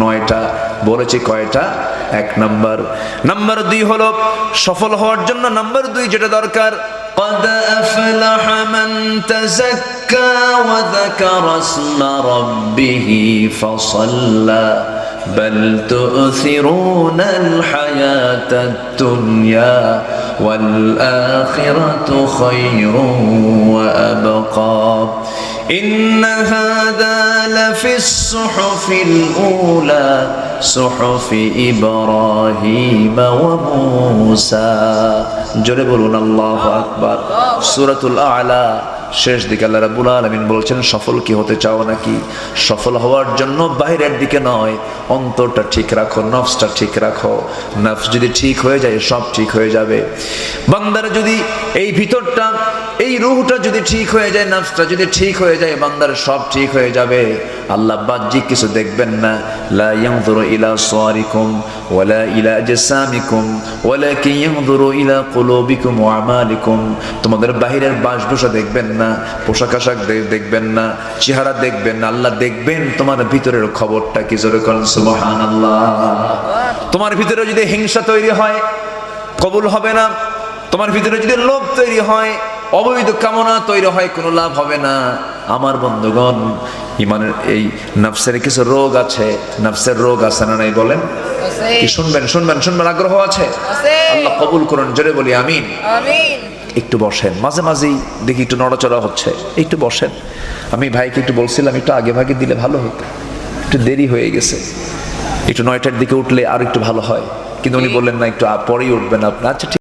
9টা। বলেছি কয়টা? 1 নাম্বার। নাম্বার 2 হলো সফল হওয়ার জন্য নাম্বার 2 যেটা দরকার, قد أفلح من تزكى وذكر اسم ربه فصلى بل تؤثرون الحياة الدنيا والآخرة خير وأبقى إن هذا لفي الصحف الأولى صحف إبراهيم وموسى জোরে বলুন আল্লাহু আকবার। সূরাতুল আ'লা শেষ দিকে আল্লাহ রাব্বুল আলামিন বলছেন, সফল কি হতে চাও নাকি? সফল হওয়ার জন্য বাইরের দিকে নয়, অন্তরটা ঠিক রাখো, নফসটা ঠিক রাখো। নফস যদি ঠিক হয়ে যায় সব ঠিক হয়ে যাবে। বান্দার যদি এই ভিতরটা, এই রূহটা যদি ঠিক হয়ে যায়, নফসটা যদি ঠিক হয়ে যায়, বান্দার সব ঠিক হয়ে যাবে। আল্লাহ বাহ্যিক কিছু দেখবেন না। লা ইয়ানজুরু ইলা সাওয়ারিকুম ওয়ালা ইলা আজসামিকুম ওয়ালাকিন ইয়ানজুরু ইলা কুলুবিকুম ওয়া আমালিকুম। তোমাদের বাহিরের বাসভূষা দেখবেন না, পোশাক আশাক দেখবেন না, চেহারা দেখবেন না, আল্লাহ দেখবেন তোমার ভিতরের খবরটা কি। জোরে বলেন সুবহানাল্লাহ। তোমার ভিতরে যদি হিংসা তৈরি হয়, কবুল হবে না। তোমার ভিতরে যদি লোভ তৈরি হয়, অবৈধ কামনা তৈরি হয়, কোনো লাভ হবে না। আমার বন্ধুগণ, ইমানের এই নফসের কিছু রোগ আছে। নফসের রোগ আছে না নাই বলেন? কি শুনবেন শুনবেন শুনবেন আগ্রহ আছে? আল্লাহ কবুল করুন। জোরে বলি আমিন। একটু বসেন, মাঝে মাঝেই দেখি একটু নড়াচড়া হচ্ছে, একটু বসেন। আমি ভাইকে একটু বলছিলাম একটু আগে ভাগে দিলে ভালো হতো, একটু দেরি হয়ে গেছে, একটু 9টার দিকে উঠলে আর একটু ভালো হয়, কিন্তু উনি বললেন না একটু পরেই উঠবেন আপনি। আচ্ছা ঠিক